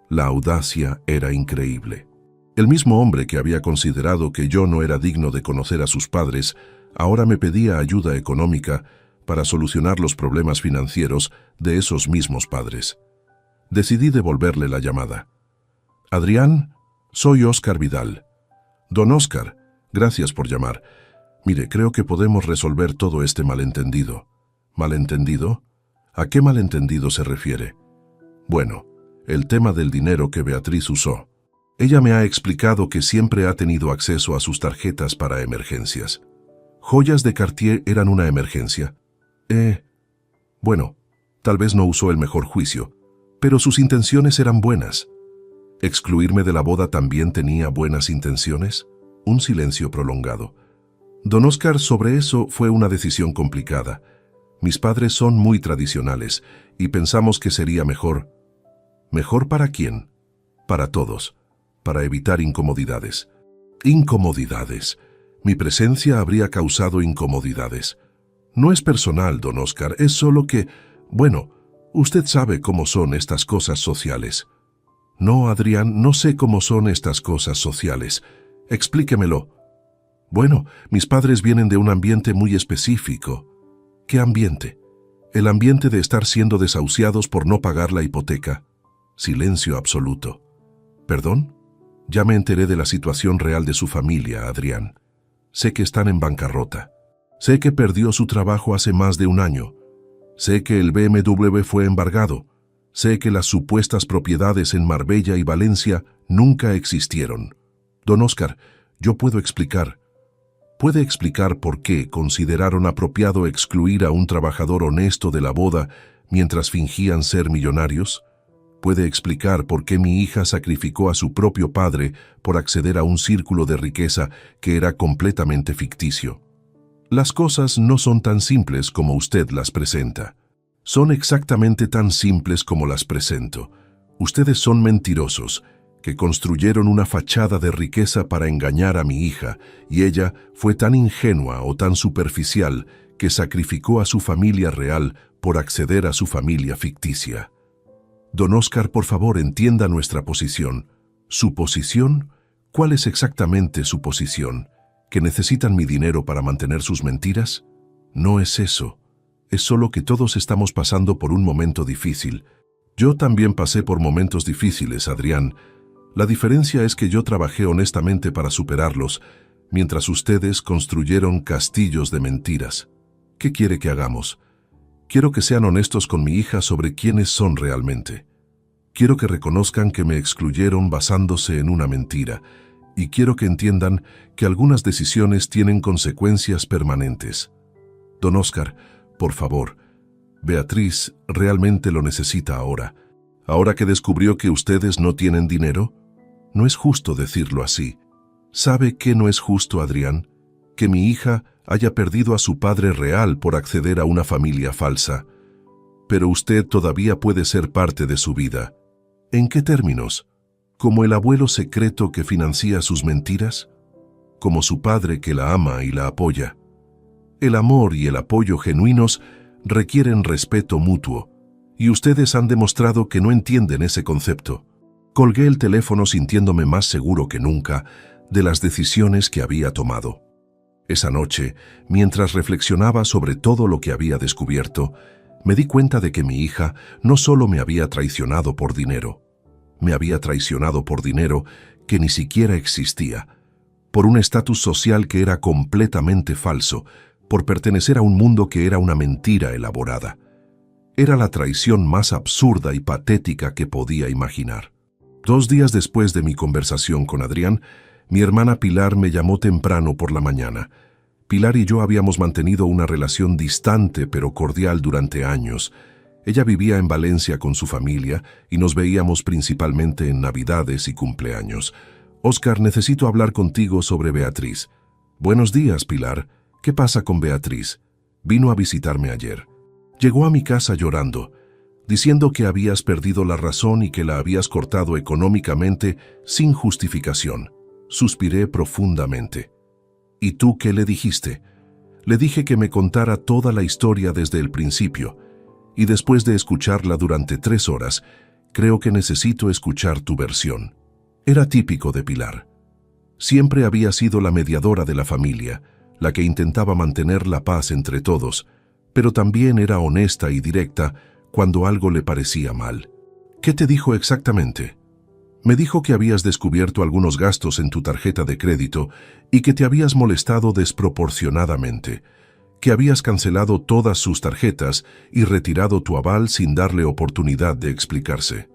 La audacia era increíble. El mismo hombre que había considerado que yo no era digno de conocer a sus padres, ahora me pedía ayuda económica para solucionar los problemas financieros de esos mismos padres. Decidí devolverle la llamada. Adrián, soy Oscar Vidal. Don Oscar, gracias por llamar. Mire, creo que podemos resolver todo este malentendido. ¿Malentendido? ¿A qué malentendido se refiere? Bueno, el tema del dinero que Beatriz usó. Ella me ha explicado que siempre ha tenido acceso a sus tarjetas para emergencias. ¿Joyas de Cartier eran una emergencia? Bueno, tal vez no usó el mejor juicio, pero sus intenciones eran buenas. ¿Excluirme de la boda también tenía buenas intenciones? Un silencio prolongado. Don Oscar, sobre eso fue una decisión complicada. Mis padres son muy tradicionales y pensamos que sería mejor. ¿Mejor para quién? Para todos, para evitar incomodidades. Incomodidades. Mi presencia habría causado incomodidades. No es personal, don Oscar, es solo que, bueno, usted sabe cómo son estas cosas sociales. No, Adrián, no sé cómo son estas cosas sociales. Explíquemelo. Bueno, mis padres vienen de un ambiente muy específico. ¿Qué ambiente? El ambiente de estar siendo desahuciados por no pagar la hipoteca. Silencio absoluto. ¿Perdón? Ya me enteré de la situación real de su familia, Adrián. Sé que están en bancarrota. Sé que perdió su trabajo hace más de un año. Sé que el BMW fue embargado. Sé que las supuestas propiedades en Marbella y Valencia nunca existieron. Don Oscar, yo puedo explicar. ¿Puede explicar por qué consideraron apropiado excluir a un trabajador honesto de la boda mientras fingían ser millonarios? ¿Puede explicar por qué mi hija sacrificó a su propio padre por acceder a un círculo de riqueza que era completamente ficticio? Las cosas no son tan simples como usted las presenta. Son exactamente tan simples como las presento. Ustedes son mentirosos, que construyeron una fachada de riqueza para engañar a mi hija, y ella fue tan ingenua o tan superficial que sacrificó a su familia real por acceder a su familia ficticia. Don Oscar, por favor, entienda nuestra posición. ¿Su posición? ¿Cuál es exactamente su posición? ¿Que necesitan mi dinero para mantener sus mentiras? No es eso. Es solo que todos estamos pasando por un momento difícil. Yo también pasé por momentos difíciles, Adrián. La diferencia es que yo trabajé honestamente para superarlos, mientras ustedes construyeron castillos de mentiras. ¿Qué quiere que hagamos? Quiero que sean honestos con mi hija sobre quiénes son realmente. Quiero que reconozcan que me excluyeron basándose en una mentira, y quiero que entiendan que algunas decisiones tienen consecuencias permanentes. Don Oscar, por favor, Beatriz realmente lo necesita ahora. Ahora que descubrió que ustedes no tienen dinero, no es justo decirlo así. ¿Sabe qué no es justo, Adrián? Que mi hija haya perdido a su padre real por acceder a una familia falsa. Pero usted todavía puede ser parte de su vida. ¿En qué términos? ¿Como el abuelo secreto que financia sus mentiras? ¿Como su padre que la ama y la apoya? El amor y el apoyo genuinos requieren respeto mutuo, y ustedes han demostrado que no entienden ese concepto. Colgué el teléfono sintiéndome más seguro que nunca de las decisiones que había tomado. Esa noche, mientras reflexionaba sobre todo lo que había descubierto, me di cuenta de que mi hija no solo me había traicionado por dinero, me había traicionado por dinero que ni siquiera existía, por un estatus social que era completamente falso, por pertenecer a un mundo que era una mentira elaborada. Era la traición más absurda y patética que podía imaginar. 2 días después de mi conversación con Adrián, mi hermana Pilar me llamó temprano por la mañana. Pilar y yo habíamos mantenido una relación distante pero cordial durante años. Ella vivía en Valencia con su familia y nos veíamos principalmente en Navidades y cumpleaños. «Óscar, necesito hablar contigo sobre Beatriz». «Buenos días, Pilar. ¿Qué pasa con Beatriz? Vino a visitarme ayer. Llegó a mi casa llorando, diciendo que habías perdido la razón y que la habías cortado económicamente sin justificación». Suspiré profundamente. «¿Y tú qué le dijiste?» Le dije que me contara toda la historia desde el principio, y después de escucharla durante 3 horas, creo que necesito escuchar tu versión. Era típico de Pilar. Siempre había sido la mediadora de la familia, la que intentaba mantener la paz entre todos, pero también era honesta y directa cuando algo le parecía mal. «¿Qué te dijo exactamente?» «Me dijo que habías descubierto algunos gastos en tu tarjeta de crédito y que te habías molestado desproporcionadamente, que habías cancelado todas sus tarjetas y retirado tu aval sin darle oportunidad de explicarse».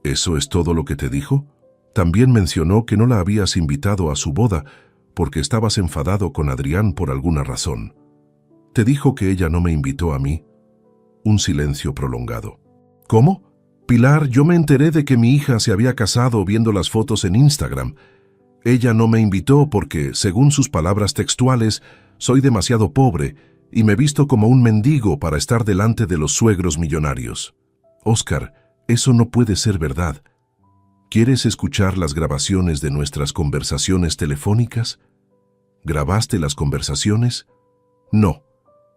«¿Eso es todo lo que te dijo?» «También mencionó que no la habías invitado a su boda porque estabas enfadado con Adrián por alguna razón. ¿Te dijo que ella no me invitó a mí?» Un silencio prolongado. «¿Cómo?» «Pilar, yo me enteré de que mi hija se había casado viendo las fotos en Instagram. Ella no me invitó porque, según sus palabras textuales, soy demasiado pobre y me visto como un mendigo para estar delante de los suegros millonarios». «Óscar, eso no puede ser verdad. ¿Quieres escuchar las grabaciones de nuestras conversaciones telefónicas?» «¿Grabaste las conversaciones?» «No,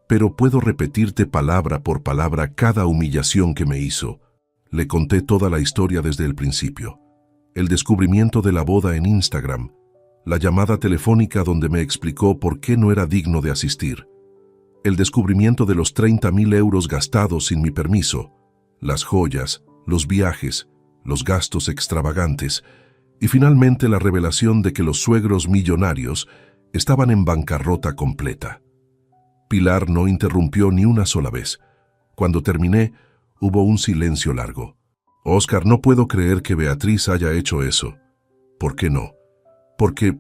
pero puedo repetirte palabra por palabra cada humillación que me hizo». Le conté toda la historia desde el principio. El descubrimiento de la boda en Instagram, la llamada telefónica donde me explicó por qué no era digno de asistir, el descubrimiento de los 30.000 euros gastados sin mi permiso, las joyas, los viajes, los gastos extravagantes y finalmente la revelación de que los suegros millonarios estaban en bancarrota completa. Pilar no interrumpió ni una sola vez. Cuando terminé, hubo un silencio largo. «Óscar, no puedo creer que Beatriz haya hecho eso». «¿Por qué no?» Porque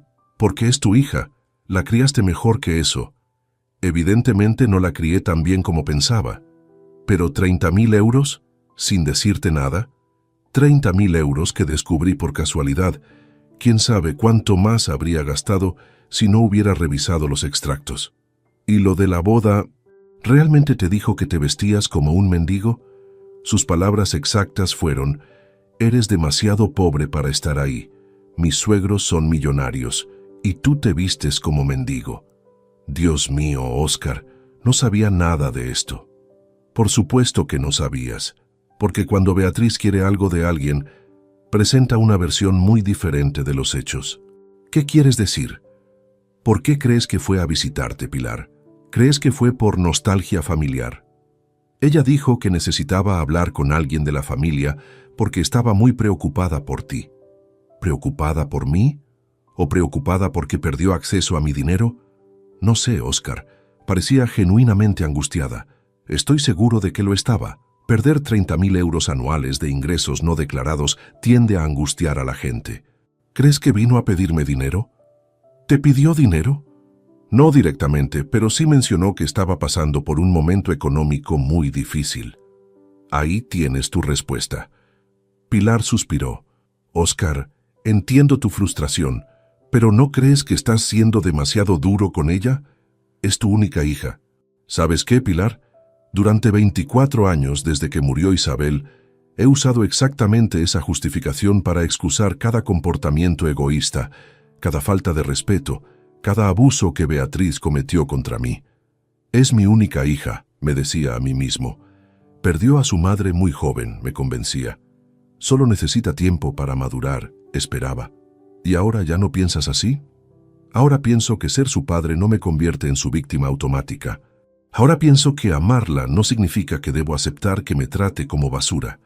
es tu hija. La criaste mejor que eso. Evidentemente no la crié tan bien como pensaba. Pero 30.000 euros, sin decirte nada. 30.000 euros que descubrí por casualidad. Quién sabe cuánto más habría gastado si no hubiera revisado los extractos. Y lo de la boda, ¿realmente te dijo que te vestías como un mendigo?» Sus palabras exactas fueron: «Eres demasiado pobre para estar ahí. Mis suegros son millonarios y tú te vistes como mendigo». Dios mío, Óscar, no sabía nada de esto. Por supuesto que no sabías, porque cuando Beatriz quiere algo de alguien, presenta una versión muy diferente de los hechos. ¿Qué quieres decir? ¿Por qué crees que fue a visitarte, Pilar? ¿Crees que fue por nostalgia familiar? Ella dijo que necesitaba hablar con alguien de la familia porque estaba muy preocupada por ti. ¿Preocupada por mí? ¿O preocupada porque perdió acceso a mi dinero? No sé, Óscar. Parecía genuinamente angustiada. Estoy seguro de que lo estaba. Perder 30.000 euros anuales de ingresos no declarados tiende a angustiar a la gente. ¿Crees que vino a pedirme dinero? ¿Te pidió dinero? No directamente, pero sí mencionó que estaba pasando por un momento económico muy difícil. Ahí tienes tu respuesta. Pilar suspiró. Óscar, entiendo tu frustración, pero ¿no crees que estás siendo demasiado duro con ella? Es tu única hija. ¿Sabes qué, Pilar? Durante 24 años desde que murió Isabel, he usado exactamente esa justificación para excusar cada comportamiento egoísta, cada falta de respeto, cada abuso que Beatriz cometió contra mí. Es mi única hija, me decía a mí mismo. Perdió a su madre muy joven, me convencía. Solo necesita tiempo para madurar, esperaba. ¿Y ahora ya no piensas así? Ahora pienso que ser su padre no me convierte en su víctima automática. Ahora pienso que amarla no significa que debo aceptar que me trate como basura.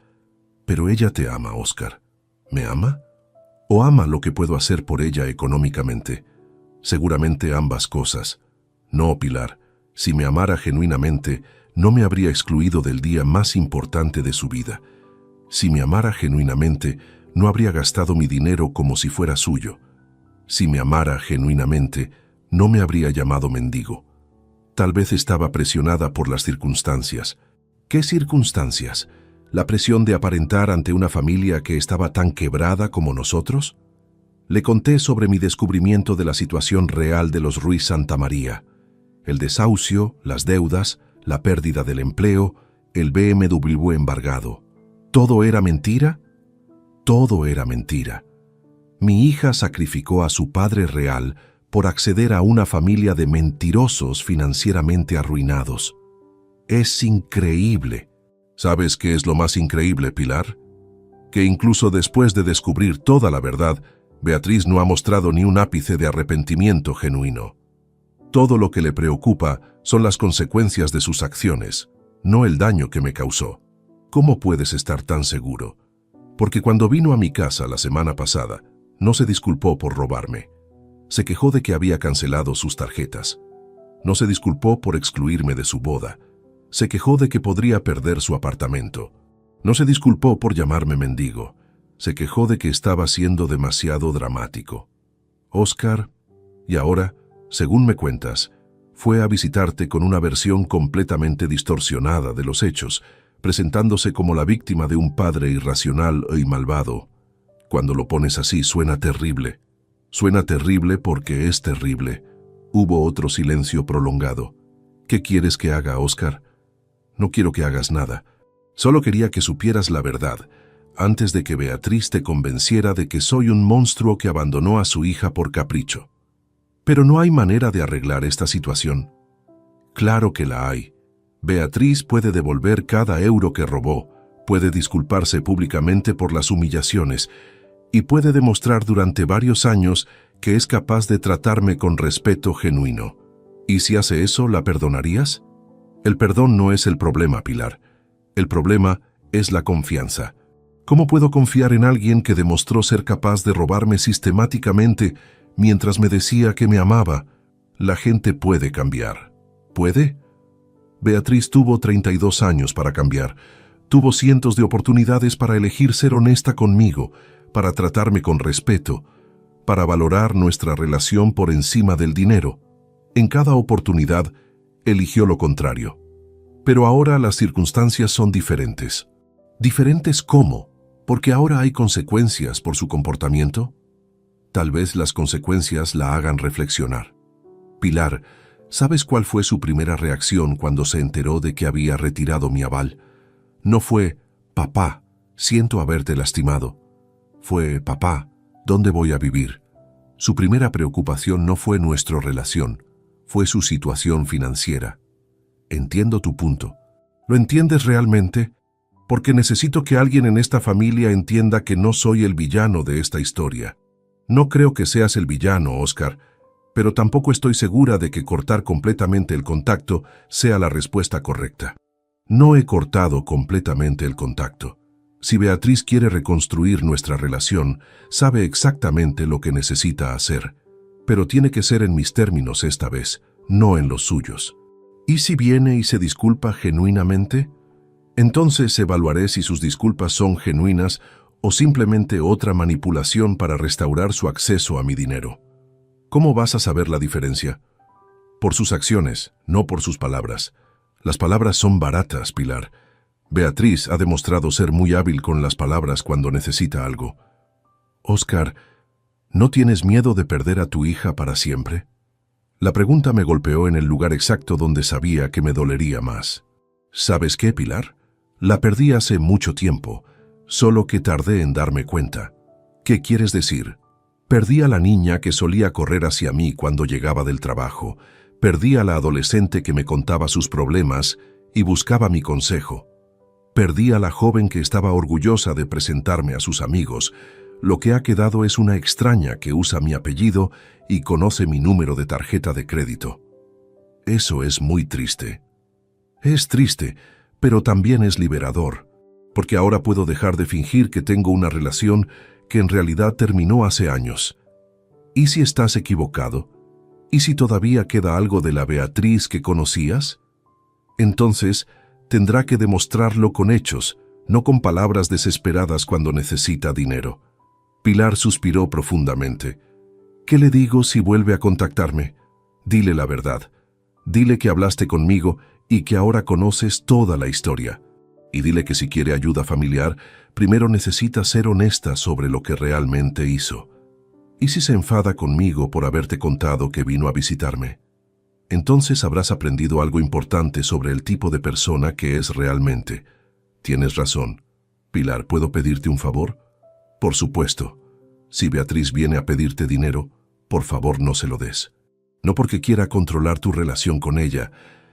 Pero ella te ama, Oscar. ¿Me ama? ¿O ama lo que puedo hacer por ella económicamente? Seguramente ambas cosas. No, Pilar, si me amara genuinamente, no me habría excluido del día más importante de su vida. Si me amara genuinamente, no habría gastado mi dinero como si fuera suyo. Si me amara genuinamente, no me habría llamado mendigo. Tal vez estaba presionada por las circunstancias. ¿Qué circunstancias? ¿La presión de aparentar ante una familia que estaba tan quebrada como nosotros? Le conté sobre mi descubrimiento de la situación real de los Ruiz Santamaría. El desahucio, las deudas, la pérdida del empleo, el BMW embargado. ¿Todo era mentira? Todo era mentira. Mi hija sacrificó a su padre real por acceder a una familia de mentirosos financieramente arruinados. Es increíble. ¿Sabes qué es lo más increíble, Pilar? Que incluso después de descubrir toda la verdad, Beatriz no ha mostrado ni un ápice de arrepentimiento genuino. Todo lo que le preocupa son las consecuencias de sus acciones, no el daño que me causó. ¿Cómo puedes estar tan seguro? Porque cuando vino a mi casa la semana pasada, no se disculpó por robarme. Se quejó de que había cancelado sus tarjetas. No se disculpó por excluirme de su boda. Se quejó de que podría perder su apartamento. No se disculpó por llamarme mendigo. Se quejó de que estaba siendo demasiado dramático. Oscar, y ahora, según me cuentas, fue a visitarte con una versión completamente distorsionada de los hechos, presentándose como la víctima de un padre irracional y malvado. Cuando lo pones así, suena terrible. Suena terrible porque es terrible. Hubo otro silencio prolongado. ¿Qué quieres que haga, Oscar? No quiero que hagas nada. Solo quería que supieras la verdad, antes de que Beatriz te convenciera de que soy un monstruo que abandonó a su hija por capricho. Pero no hay manera de arreglar esta situación. Claro que la hay. Beatriz puede devolver cada euro que robó, puede disculparse públicamente por las humillaciones y puede demostrar durante varios años que es capaz de tratarme con respeto genuino. ¿Y si hace eso, la perdonarías? El perdón no es el problema, Pilar. El problema es la confianza. ¿Cómo puedo confiar en alguien que demostró ser capaz de robarme sistemáticamente mientras me decía que me amaba? La gente puede cambiar. ¿Puede? Beatriz tuvo 32 años para cambiar. Tuvo cientos de oportunidades para elegir ser honesta conmigo, para tratarme con respeto, para valorar nuestra relación por encima del dinero. En cada oportunidad, eligió lo contrario. Pero ahora las circunstancias son diferentes. ¿Diferentes cómo? ¿Porque ahora hay consecuencias por su comportamiento? Tal vez las consecuencias la hagan reflexionar. Pilar, ¿sabes cuál fue su primera reacción cuando se enteró de que había retirado mi aval? No fue, papá, siento haberte lastimado. Fue, papá, ¿dónde voy a vivir? Su primera preocupación no fue nuestra relación, fue su situación financiera. Entiendo tu punto. ¿Lo entiendes realmente? Porque necesito que alguien en esta familia entienda que no soy el villano de esta historia. No creo que seas el villano, Oscar, pero tampoco estoy segura de que cortar completamente el contacto sea la respuesta correcta. No he cortado completamente el contacto. Si Beatriz quiere reconstruir nuestra relación, sabe exactamente lo que necesita hacer, pero tiene que ser en mis términos esta vez, no en los suyos. ¿Y si viene y se disculpa genuinamente? Entonces evaluaré si sus disculpas son genuinas o simplemente otra manipulación para restaurar su acceso a mi dinero. ¿Cómo vas a saber la diferencia? Por sus acciones, no por sus palabras. Las palabras son baratas, Pilar. Beatriz ha demostrado ser muy hábil con las palabras cuando necesita algo. Oscar, ¿no tienes miedo de perder a tu hija para siempre? La pregunta me golpeó en el lugar exacto donde sabía que me dolería más. ¿Sabes qué, Pilar? La perdí hace mucho tiempo, solo que tardé en darme cuenta. ¿Qué quieres decir? Perdí a la niña que solía correr hacia mí cuando llegaba del trabajo. Perdí a la adolescente que me contaba sus problemas y buscaba mi consejo. Perdí a la joven que estaba orgullosa de presentarme a sus amigos. Lo que ha quedado es una extraña que usa mi apellido y conoce mi número de tarjeta de crédito. Eso es muy triste. Es triste, pero también es liberador, porque ahora puedo dejar de fingir que tengo una relación que en realidad terminó hace años. ¿Y si estás equivocado? ¿Y si todavía queda algo de la Beatriz que conocías? Entonces, tendrá que demostrarlo con hechos, no con palabras desesperadas cuando necesita dinero. Pilar suspiró profundamente. ¿Qué le digo si vuelve a contactarme? Dile la verdad. Dile que hablaste conmigo y que ahora conoces toda la historia. Y dile que si quiere ayuda familiar, primero necesita ser honesta sobre lo que realmente hizo. ¿Y si se enfada conmigo por haberte contado que vino a visitarme? Entonces habrás aprendido algo importante sobre el tipo de persona que es realmente. Tienes razón. Pilar, ¿puedo pedirte un favor? Por supuesto. Si Beatriz viene a pedirte dinero, por favor no se lo des. No porque quiera controlar tu relación con ella,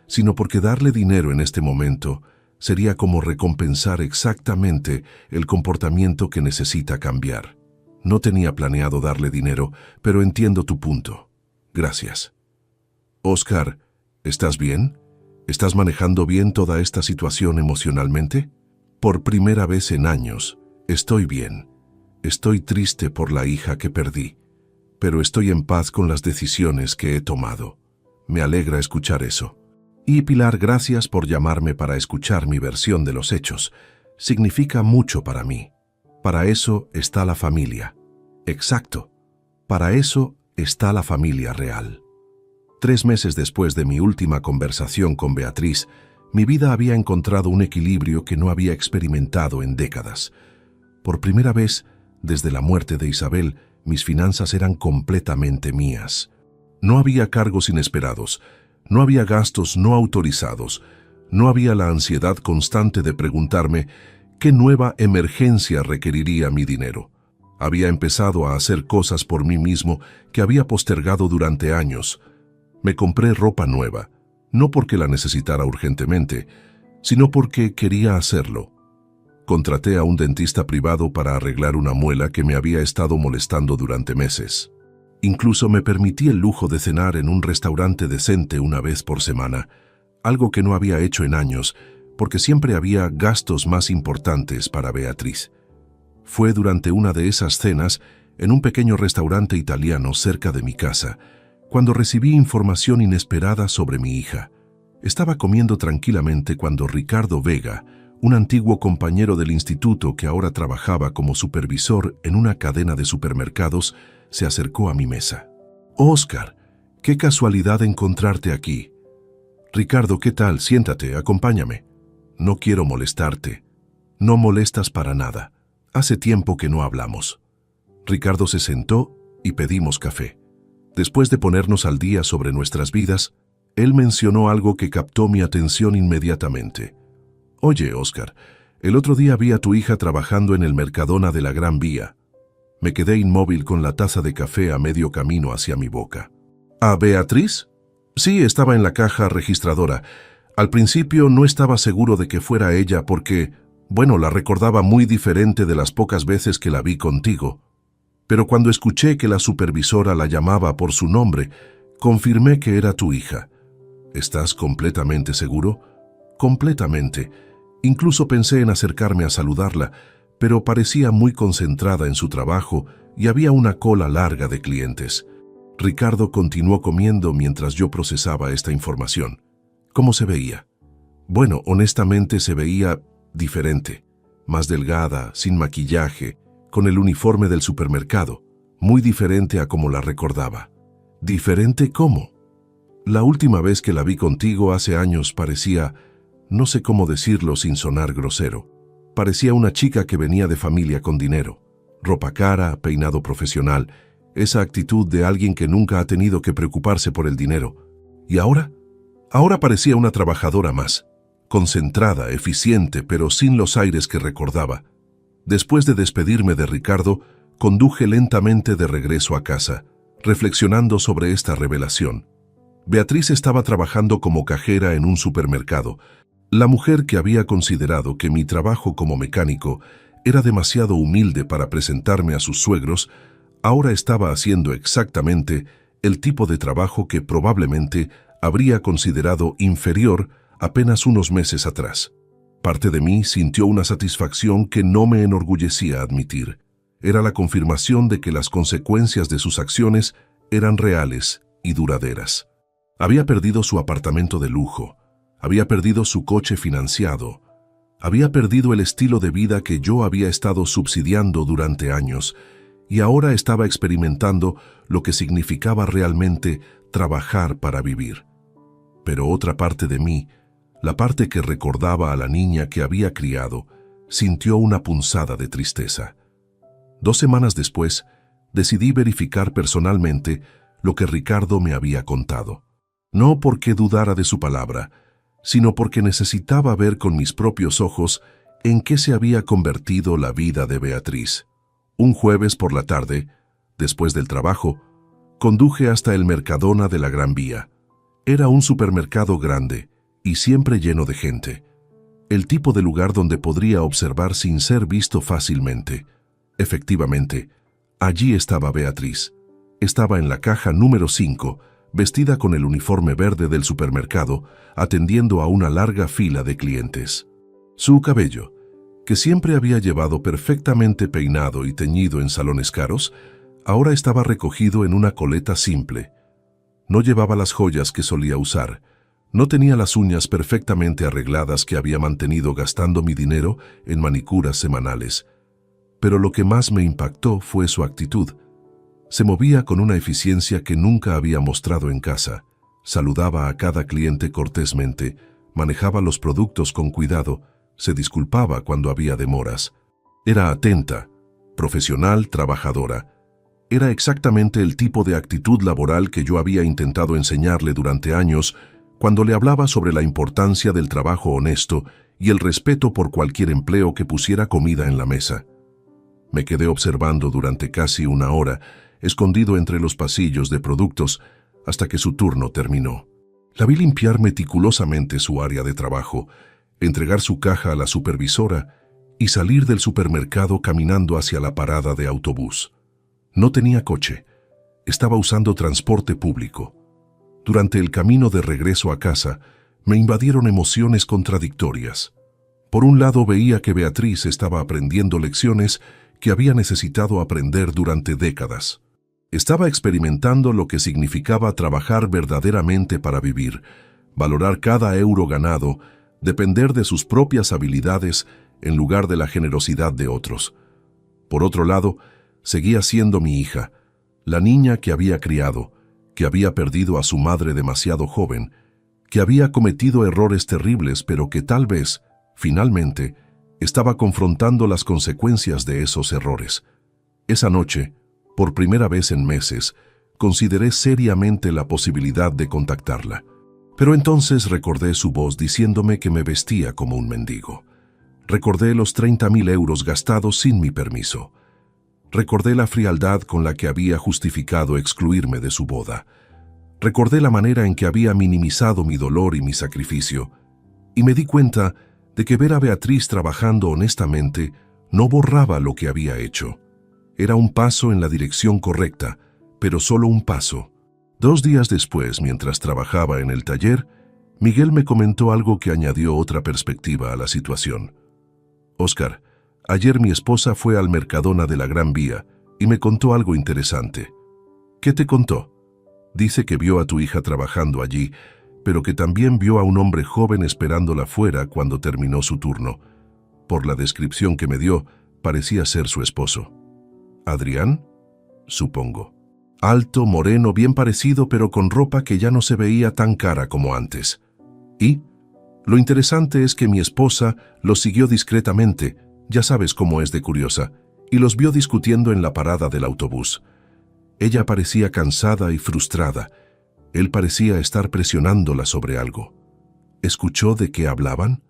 sino porque darle dinero en este momento sería como recompensar exactamente el comportamiento que necesita cambiar. No tenía planeado darle dinero, pero entiendo tu punto. Gracias. Oscar, ¿estás bien? ¿Estás manejando bien toda esta situación emocionalmente? Por primera vez en años, estoy bien. Estoy triste por la hija que perdí, pero estoy en paz con las decisiones que he tomado. Me alegra escuchar eso. Y Pilar, gracias por llamarme para escuchar mi versión de los hechos. Significa mucho para mí. Para eso está la familia. Exacto. Para eso está la familia real. 3 meses después de mi última conversación con Beatriz, mi vida había encontrado un equilibrio que no había experimentado en décadas. Por primera vez, desde la muerte de Isabel, mis finanzas eran completamente mías. No había cargos inesperados, no había gastos no autorizados, no había la ansiedad constante de preguntarme qué nueva emergencia requeriría mi dinero. Había empezado a hacer cosas por mí mismo que había postergado durante años. Me compré ropa nueva, no porque la necesitara urgentemente, sino porque quería hacerlo. Contraté a un dentista privado para arreglar una muela que me había estado molestando durante meses. Incluso me permití el lujo de cenar en un restaurante decente una vez por semana, algo que no había hecho en años, porque siempre había gastos más importantes para Beatriz. Fue durante una de esas cenas, en un pequeño restaurante italiano cerca de mi casa, cuando recibí información inesperada sobre mi hija. Estaba comiendo tranquilamente cuando Ricardo Vega, un antiguo compañero del instituto que ahora trabajaba como supervisor en una cadena de supermercados, se acercó a mi mesa. «Oscar, qué casualidad encontrarte aquí». «Ricardo, ¿qué tal? Siéntate, acompáñame». «No quiero molestarte». «No molestas para nada. Hace tiempo que no hablamos». Ricardo se sentó y pedimos café. Después de ponernos al día sobre nuestras vidas, él mencionó algo que captó mi atención inmediatamente. «Oye, Oscar, el otro día vi a tu hija trabajando en el Mercadona de la Gran Vía». Me quedé inmóvil con la taza de café a medio camino hacia mi boca. ¿A Beatriz? Sí, estaba en la caja registradora. Al principio no estaba seguro de que fuera ella porque, bueno, la recordaba muy diferente de las pocas veces que la vi contigo. Pero cuando escuché que la supervisora la llamaba por su nombre, confirmé que era tu hija. ¿Estás completamente seguro? Completamente. Incluso pensé en acercarme a saludarla, pero parecía muy concentrada en su trabajo y había una cola larga de clientes. Ricardo continuó comiendo mientras yo procesaba esta información. ¿Cómo se veía? Bueno, honestamente se veía diferente. Más delgada, sin maquillaje, con el uniforme del supermercado. Muy diferente a como la recordaba. ¿Diferente cómo? La última vez que la vi contigo hace años parecía, no sé cómo decirlo sin sonar grosero, parecía una chica que venía de familia con dinero, ropa cara, peinado profesional, esa actitud de alguien que nunca ha tenido que preocuparse por el dinero. ¿Y ahora? Ahora parecía una trabajadora más, concentrada, eficiente, pero sin los aires que recordaba. Después de despedirme de Ricardo, conduje lentamente de regreso a casa, reflexionando sobre esta revelación. Beatriz estaba trabajando como cajera en un supermercado. La mujer que había considerado que mi trabajo como mecánico era demasiado humilde para presentarme a sus suegros, ahora estaba haciendo exactamente el tipo de trabajo que probablemente habría considerado inferior apenas unos meses atrás. Parte de mí sintió una satisfacción que no me enorgullecía admitir. Era la confirmación de que las consecuencias de sus acciones eran reales y duraderas. Había perdido su apartamento de lujo, había perdido su coche financiado, había perdido el estilo de vida que yo había estado subsidiando durante años, y ahora estaba experimentando lo que significaba realmente trabajar para vivir. Pero otra parte de mí, la parte que recordaba a la niña que había criado, sintió una punzada de tristeza. 2 semanas después, decidí verificar personalmente lo que Ricardo me había contado. No porque dudara de su palabra, sino porque necesitaba ver con mis propios ojos en qué se había convertido la vida de Beatriz. Un jueves por la tarde, después del trabajo, conduje hasta el Mercadona de la Gran Vía. Era un supermercado grande y siempre lleno de gente. El tipo de lugar donde podría observar sin ser visto fácilmente. Efectivamente, allí estaba Beatriz. Estaba en la caja número 5, vestida con el uniforme verde del supermercado, atendiendo a una larga fila de clientes. Su cabello, que siempre había llevado perfectamente peinado y teñido en salones caros, ahora estaba recogido en una coleta simple. No llevaba las joyas que solía usar. No tenía las uñas perfectamente arregladas que había mantenido gastando mi dinero en manicuras semanales. Pero lo que más me impactó fue su actitud. Se movía con una eficiencia que nunca había mostrado en casa. Saludaba a cada cliente cortésmente, manejaba los productos con cuidado, se disculpaba cuando había demoras. Era atenta, profesional, trabajadora. Era exactamente el tipo de actitud laboral que yo había intentado enseñarle durante años cuando le hablaba sobre la importancia del trabajo honesto y el respeto por cualquier empleo que pusiera comida en la mesa. Me quedé observando durante casi 1 hora, escondido entre los pasillos de productos, hasta que su turno terminó. La vi limpiar meticulosamente su área de trabajo, entregar su caja a la supervisora y salir del supermercado caminando hacia la parada de autobús. No tenía coche, estaba usando transporte público. Durante el camino de regreso a casa, me invadieron emociones contradictorias. Por un lado veía que Beatriz estaba aprendiendo lecciones que había necesitado aprender durante décadas. Estaba experimentando lo que significaba trabajar verdaderamente para vivir, valorar cada euro ganado, depender de sus propias habilidades en lugar de la generosidad de otros. Por otro lado, seguía siendo mi hija, la niña que había criado, que había perdido a su madre demasiado joven, que había cometido errores terribles, pero que tal vez, finalmente, estaba confrontando las consecuencias de esos errores. Esa noche, por primera vez en meses, consideré seriamente la posibilidad de contactarla. Pero entonces recordé su voz diciéndome que me vestía como un mendigo. Recordé los 30.000 euros gastados sin mi permiso. Recordé la frialdad con la que había justificado excluirme de su boda. Recordé la manera en que había minimizado mi dolor y mi sacrificio. Y me di cuenta de que ver a Beatriz trabajando honestamente no borraba lo que había hecho. Era un paso en la dirección correcta, pero solo un paso. 2 días después, mientras trabajaba en el taller, Miguel me comentó algo que añadió otra perspectiva a la situación. «Óscar, ayer mi esposa fue al Mercadona de la Gran Vía y me contó algo interesante». «¿Qué te contó?» «Dice que vio a tu hija trabajando allí, pero que también vio a un hombre joven esperándola fuera cuando terminó su turno. Por la descripción que me dio, parecía ser su esposo». «¿Adrián?» «Supongo. Alto, moreno, bien parecido, pero con ropa que ya no se veía tan cara como antes. Y lo interesante es que mi esposa los siguió discretamente, ya sabes cómo es de curiosa, y los vio discutiendo en la parada del autobús. Ella parecía cansada y frustrada. Él parecía estar presionándola sobre algo. ¿Escuchó de qué hablaban?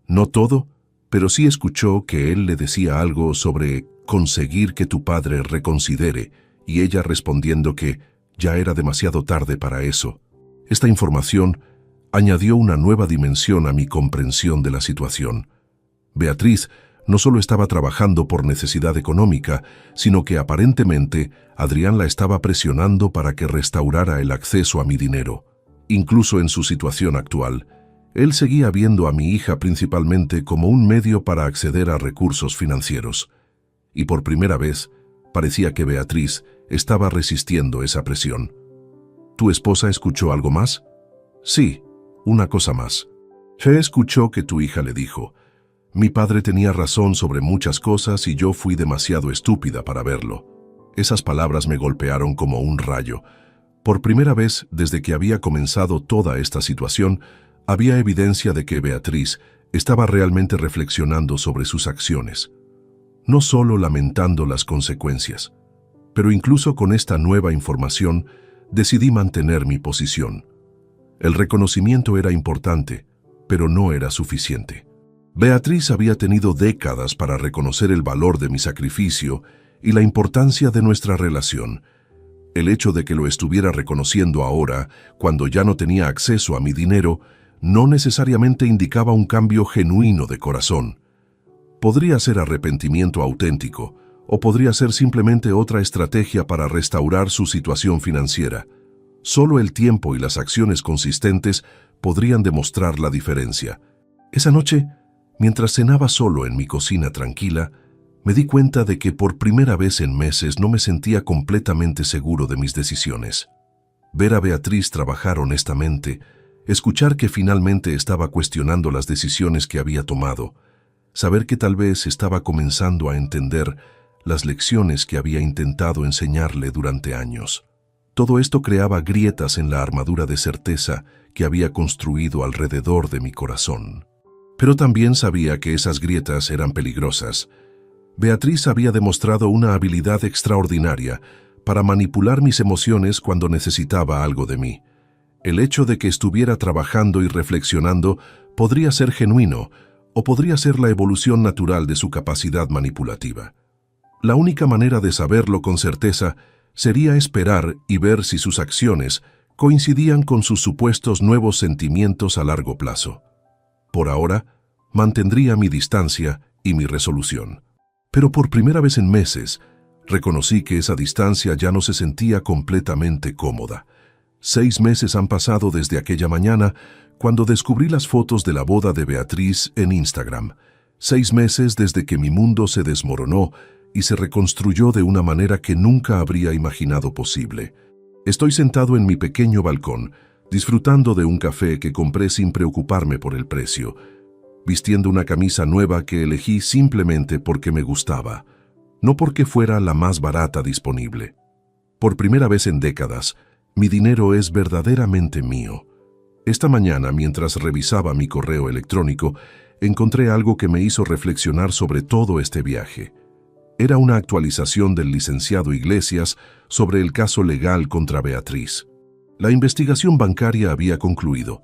No todo, pero sí escuchó que él le decía algo sobre conseguir que tu padre reconsidere, y ella respondiendo que ya era demasiado tarde para eso. Esta información añadió una nueva dimensión a mi comprensión de la situación. Beatriz no solo estaba trabajando por necesidad económica, sino que aparentemente Adrián la estaba presionando para que restaurara el acceso a mi dinero. Incluso en su situación actual, Él seguía viendo a mi hija principalmente como un medio para acceder a recursos financieros. Y por primera vez, parecía que Beatriz estaba resistiendo esa presión. ¿Tu esposa escuchó algo más? Sí, una cosa más. She escuchó que tu hija le dijo: mi padre tenía razón sobre muchas cosas y yo fui demasiado estúpida para verlo. Esas palabras me golpearon como un rayo. Por primera vez desde que había comenzado toda esta situación, había evidencia de que Beatriz estaba realmente reflexionando sobre sus acciones, no solo lamentando las consecuencias. Pero incluso con esta nueva información, decidí mantener mi posición. El reconocimiento era importante, pero no era suficiente. Beatriz había tenido décadas para reconocer el valor de mi sacrificio y la importancia de nuestra relación. El hecho de que lo estuviera reconociendo ahora, cuando ya no tenía acceso a mi dinero, no necesariamente indicaba un cambio genuino de corazón. Podría ser arrepentimiento auténtico, o podría ser simplemente otra estrategia para restaurar su situación financiera. Solo el tiempo y las acciones consistentes podrían demostrar la diferencia. Esa noche, mientras cenaba solo en mi cocina tranquila, me di cuenta de que por primera vez en meses no me sentía completamente seguro de mis decisiones. Ver a Beatriz trabajar honestamente, escuchar que finalmente estaba cuestionando las decisiones que había tomado, saber que tal vez estaba comenzando a entender las lecciones que había intentado enseñarle durante años. Todo esto creaba grietas en la armadura de certeza que había construido alrededor de mi corazón. Pero también sabía que esas grietas eran peligrosas. Beatriz había demostrado una habilidad extraordinaria para manipular mis emociones cuando necesitaba algo de mí. El hecho de que estuviera trabajando y reflexionando podría ser genuino o podría ser la evolución natural de su capacidad manipulativa. La única manera de saberlo con certeza sería esperar y ver si sus acciones coincidían con sus supuestos nuevos sentimientos a largo plazo. Por ahora, mantendría mi distancia y mi resolución. Pero por primera vez en meses, reconocí que esa distancia ya no se sentía completamente cómoda. 6 meses han pasado desde aquella mañana cuando descubrí las fotos de la boda de Beatriz en Instagram. 6 meses desde que mi mundo se desmoronó y se reconstruyó de una manera que nunca habría imaginado posible. Estoy sentado en mi pequeño balcón, disfrutando de un café que compré sin preocuparme por el precio, vistiendo una camisa nueva que elegí simplemente porque me gustaba, no porque fuera la más barata disponible. Por primera vez en décadas, mi dinero es verdaderamente mío. Esta mañana, mientras revisaba mi correo electrónico, encontré algo que me hizo reflexionar sobre todo este viaje. Era una actualización del licenciado Iglesias sobre el caso legal contra Beatriz. La investigación bancaria había concluido,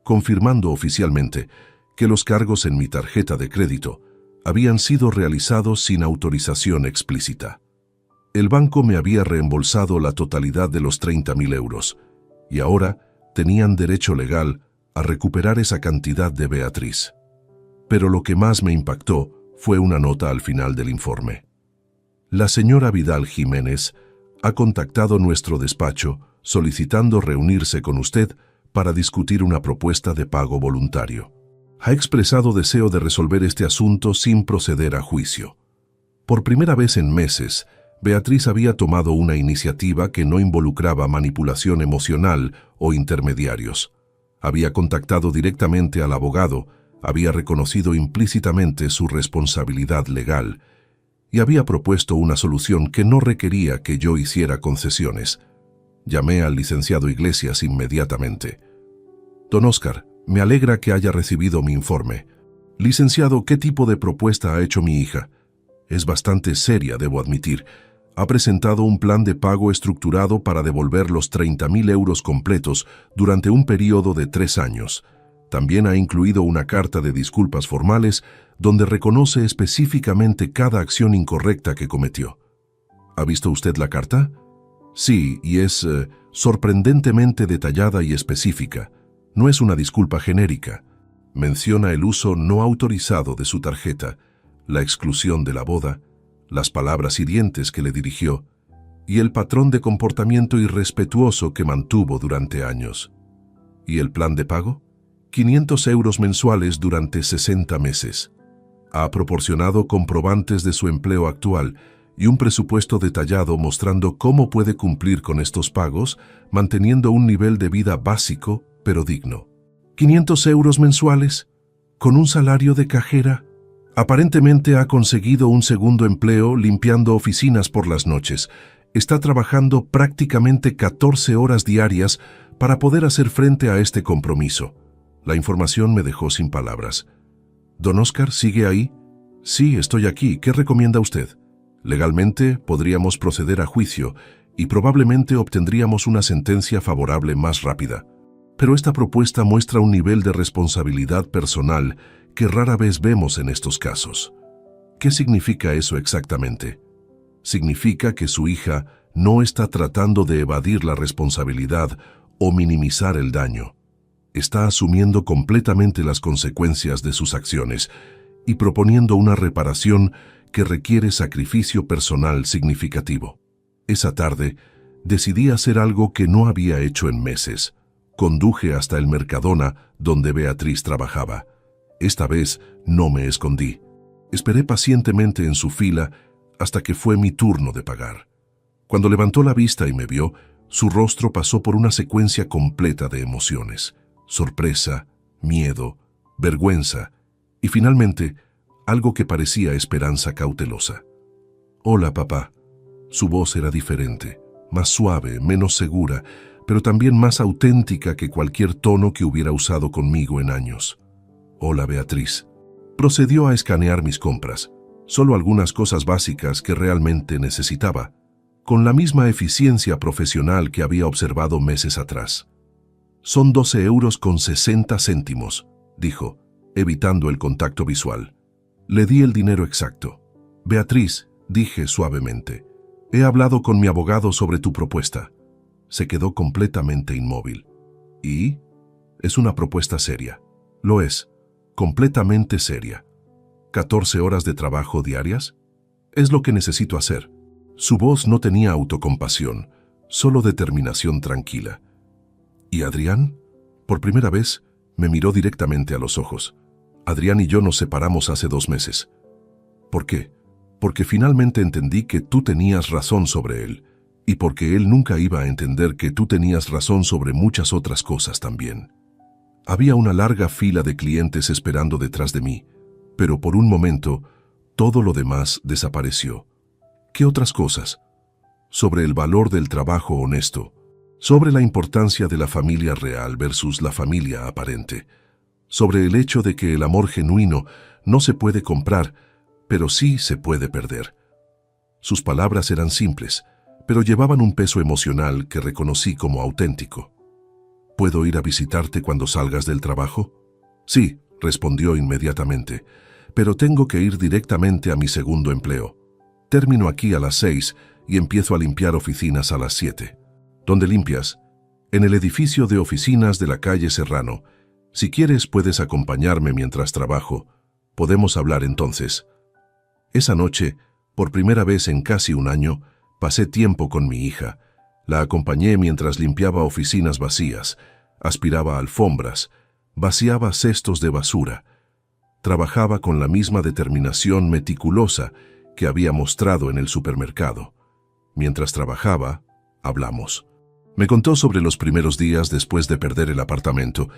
confirmando oficialmente que los cargos en mi tarjeta de crédito habían sido realizados sin autorización explícita. El banco me había reembolsado la totalidad de los 30.000 euros y ahora tenían derecho legal a recuperar esa cantidad de Beatriz. Pero lo que más me impactó fue una nota al final del informe. La señora Vidal Jiménez ha contactado nuestro despacho solicitando reunirse con usted para discutir una propuesta de pago voluntario. Ha expresado deseo de resolver este asunto sin proceder a juicio. Por primera vez en meses, Beatriz había tomado una iniciativa que no involucraba manipulación emocional o intermediarios. Había contactado directamente al abogado, había reconocido implícitamente su responsabilidad legal y había propuesto una solución que no requería que yo hiciera concesiones. Llamé al licenciado Iglesias inmediatamente. Don Óscar, me alegra que haya recibido mi informe. Licenciado, ¿qué tipo de propuesta ha hecho mi hija? Es bastante seria, debo admitir. Ha presentado un plan de pago estructurado para devolver los 30.000 euros completos durante un periodo de 3 años. También ha incluido una carta de disculpas formales donde reconoce específicamente cada acción incorrecta que cometió. ¿Ha visto usted la carta? Sí, y es sorprendentemente detallada y específica. No es una disculpa genérica. Menciona el uso no autorizado de su tarjeta, la exclusión de la boda, las palabras hirientes que le dirigió y el patrón de comportamiento irrespetuoso que mantuvo durante años. ¿Y el plan de pago? 500 euros mensuales durante 60 meses. Ha proporcionado comprobantes de su empleo actual y un presupuesto detallado mostrando cómo puede cumplir con estos pagos, manteniendo un nivel de vida básico, pero digno. 500 euros mensuales, con un salario de cajera. Aparentemente ha conseguido un segundo empleo limpiando oficinas por las noches. Está trabajando prácticamente 14 horas diarias para poder hacer frente a este compromiso. La información me dejó sin palabras. ¿Don Oscar sigue ahí? Sí, estoy aquí. ¿Qué recomienda usted? Legalmente podríamos proceder a juicio y probablemente obtendríamos una sentencia favorable más rápida. Pero esta propuesta muestra un nivel de responsabilidad personal que rara vez vemos en estos casos. ¿Qué significa eso exactamente? Significa que su hija no está tratando de evadir la responsabilidad o minimizar el daño. Está asumiendo completamente las consecuencias de sus acciones y proponiendo una reparación que requiere sacrificio personal significativo. Esa tarde, decidí hacer algo que no había hecho en meses. Conduje hasta el Mercadona donde Beatriz trabajaba. Esta vez no me escondí. Esperé pacientemente en su fila hasta que fue mi turno de pagar. Cuando levantó la vista y me vio, su rostro pasó por una secuencia completa de emociones. Sorpresa, miedo, vergüenza y finalmente algo que parecía esperanza cautelosa. «Hola, papá». Su voz era diferente, más suave, menos segura, pero también más auténtica que cualquier tono que hubiera usado conmigo en años. «Hola, Beatriz». Procedió a escanear mis compras, solo algunas cosas básicas que realmente necesitaba, con la misma eficiencia profesional que había observado meses atrás. «Son 12,60 euros», dijo, evitando el contacto visual. Le di el dinero exacto. «Beatriz», dije suavemente, «he hablado con mi abogado sobre tu propuesta». Se quedó completamente inmóvil. «¿Y?» «Es una propuesta seria». «Lo es, completamente seria». «¿14 horas de trabajo diarias?» «Es lo que necesito hacer». Su voz no tenía autocompasión, solo determinación tranquila. «¿Y Adrián?» Por primera vez, me miró directamente a los ojos. «Adrián y yo nos separamos hace 2 meses». «¿Por qué?» «Porque finalmente entendí que tú tenías razón sobre él, y porque él nunca iba a entender que tú tenías razón sobre muchas otras cosas también». Había una larga fila de clientes esperando detrás de mí, pero por un momento, todo lo demás desapareció. ¿Qué otras cosas? Sobre el valor del trabajo honesto, sobre la importancia de la familia real versus la familia aparente, sobre el hecho de que el amor genuino no se puede comprar, pero sí se puede perder. Sus palabras eran simples, pero llevaban un peso emocional que reconocí como auténtico. «¿Puedo ir a visitarte cuando salgas del trabajo?» «Sí», respondió inmediatamente, «pero tengo que ir directamente a mi segundo empleo. Termino aquí a las 6 y empiezo a limpiar oficinas a las 7. «¿Dónde limpias?» «En el edificio de oficinas de la calle Serrano. Si quieres, puedes acompañarme mientras trabajo. Podemos hablar entonces». Esa noche, por primera vez en casi un año, pasé tiempo con mi hija. La acompañé mientras limpiaba oficinas vacías, aspiraba alfombras, vaciaba cestos de basura. Trabajaba con la misma determinación meticulosa que había mostrado en el supermercado. Mientras trabajaba, hablamos. Me contó sobre los primeros días después de perder el apartamento,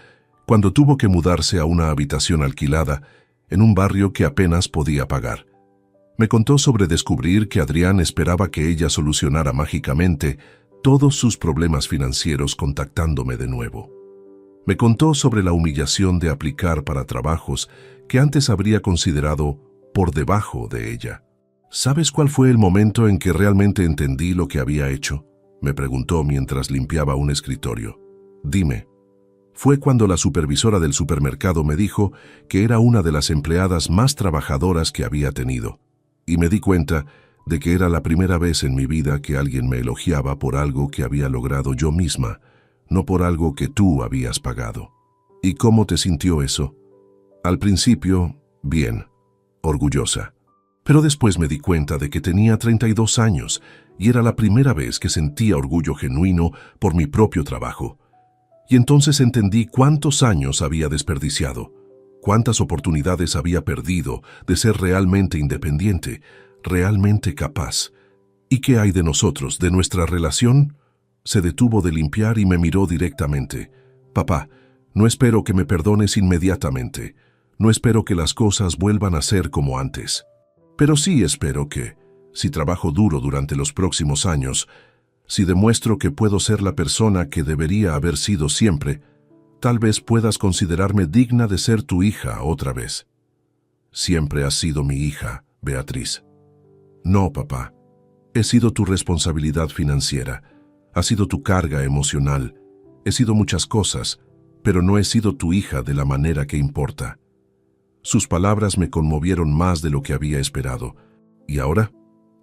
cuando tuvo que mudarse a una habitación alquilada en un barrio que apenas podía pagar. Me contó sobre descubrir que Adrián esperaba que ella solucionara mágicamente todos sus problemas financieros contactándome de nuevo. Me contó sobre la humillación de aplicar para trabajos que antes habría considerado por debajo de ella. ¿Sabes cuál fue el momento en que realmente entendí lo que había hecho?, me preguntó mientras limpiaba un escritorio. «Dime». Fue cuando la supervisora del supermercado me dijo que era una de las empleadas más trabajadoras que había tenido, y me di cuenta de que era la primera vez en mi vida que alguien me elogiaba por algo que había logrado yo misma, no por algo que tú habías pagado. ¿Y cómo te sintió eso? Al principio, bien, orgullosa. Pero después me di cuenta de que tenía 32 años y era la primera vez que sentía orgullo genuino por mi propio trabajo. Y entonces entendí cuántos años había desperdiciado, cuántas oportunidades había perdido de ser realmente independiente, realmente capaz. ¿Y qué hay de nosotros, de nuestra relación? Se detuvo de limpiar y me miró directamente. Papá, no espero que me perdones inmediatamente. No espero que las cosas vuelvan a ser como antes. Pero sí espero que, si trabajo duro durante los próximos años, si demuestro que puedo ser la persona que debería haber sido siempre, tal vez puedas considerarme digna de ser tu hija otra vez. Siempre has sido mi hija, Beatriz. No, papá. He sido tu responsabilidad financiera. Ha sido tu carga emocional. He sido muchas cosas, pero no he sido tu hija de la manera que importa. Sus palabras me conmovieron más de lo que había esperado. ¿Y ahora?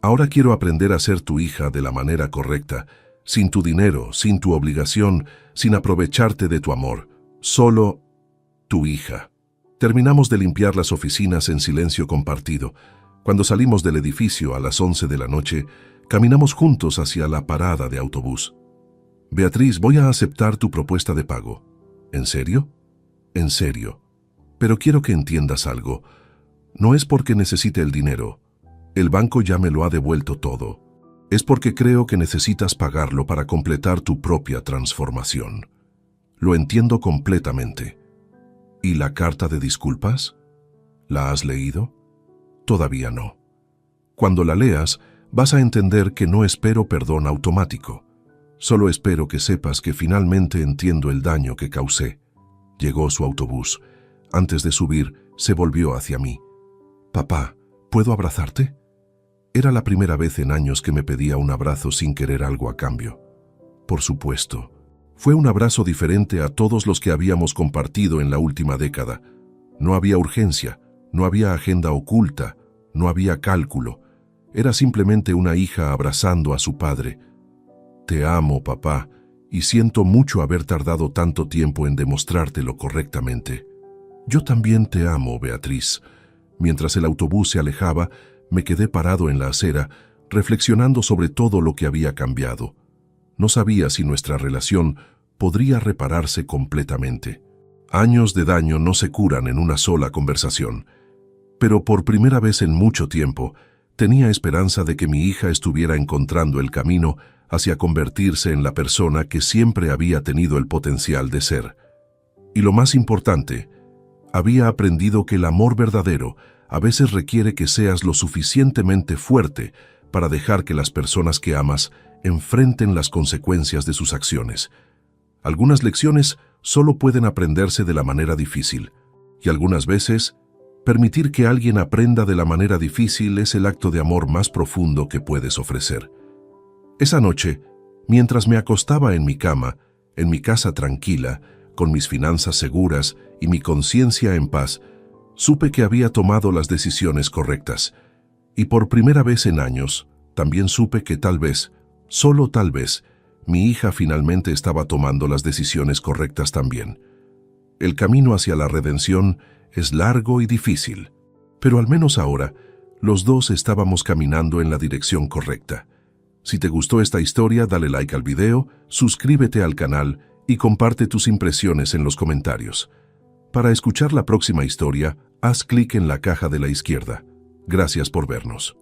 Ahora quiero aprender a ser tu hija de la manera correcta, sin tu dinero, sin tu obligación, sin aprovecharte de tu amor. Solo tu hija. Terminamos de limpiar las oficinas en silencio compartido. Cuando salimos del edificio a las 11 de la noche, caminamos juntos hacia la parada de autobús. Beatriz, voy a aceptar tu propuesta de pago. ¿En serio? En serio. Pero quiero que entiendas algo. No es porque necesite el dinero. El banco ya me lo ha devuelto todo. Es porque creo que necesitas pagarlo para completar tu propia transformación. Lo entiendo completamente. ¿Y la carta de disculpas? ¿La has leído? Todavía no. Cuando la leas, vas a entender que no espero perdón automático. Solo espero que sepas que finalmente entiendo el daño que causé. Llegó su autobús. Antes de subir, se volvió hacia mí. Papá, ¿puedo abrazarte? Era la primera vez en años que me pedía un abrazo sin querer algo a cambio. Por supuesto. Fue un abrazo diferente a todos los que habíamos compartido en la última década. No había urgencia, no había agenda oculta, no había cálculo. Era simplemente una hija abrazando a su padre. Te amo, papá, y siento mucho haber tardado tanto tiempo en demostrártelo correctamente. Yo también te amo, Beatriz. Mientras el autobús se alejaba, me quedé parado en la acera, reflexionando sobre todo lo que había cambiado. No sabía si nuestra relación podría repararse completamente. Años de daño no se curan en una sola conversación. Pero por primera vez en mucho tiempo, tenía esperanza de que mi hija estuviera encontrando el camino hacia convertirse en la persona que siempre había tenido el potencial de ser. Y lo más importante, había aprendido que el amor verdadero a veces requiere que seas lo suficientemente fuerte para dejar que las personas que amas enfrenten las consecuencias de sus acciones. Algunas lecciones solo pueden aprenderse de la manera difícil, y algunas veces, permitir que alguien aprenda de la manera difícil es el acto de amor más profundo que puedes ofrecer. Esa noche, mientras me acostaba en mi cama, en mi casa tranquila, con mis finanzas seguras y mi conciencia en paz, supe que había tomado las decisiones correctas. Y por primera vez en años, también supe que tal vez, solo tal vez, mi hija finalmente estaba tomando las decisiones correctas también. El camino hacia la redención es largo y difícil, pero al menos ahora, los dos estábamos caminando en la dirección correcta. Si te gustó esta historia, dale like al video, suscríbete al canal y comparte tus impresiones en los comentarios. Para escuchar la próxima historia, haz clic en la caja de la izquierda. Gracias por vernos.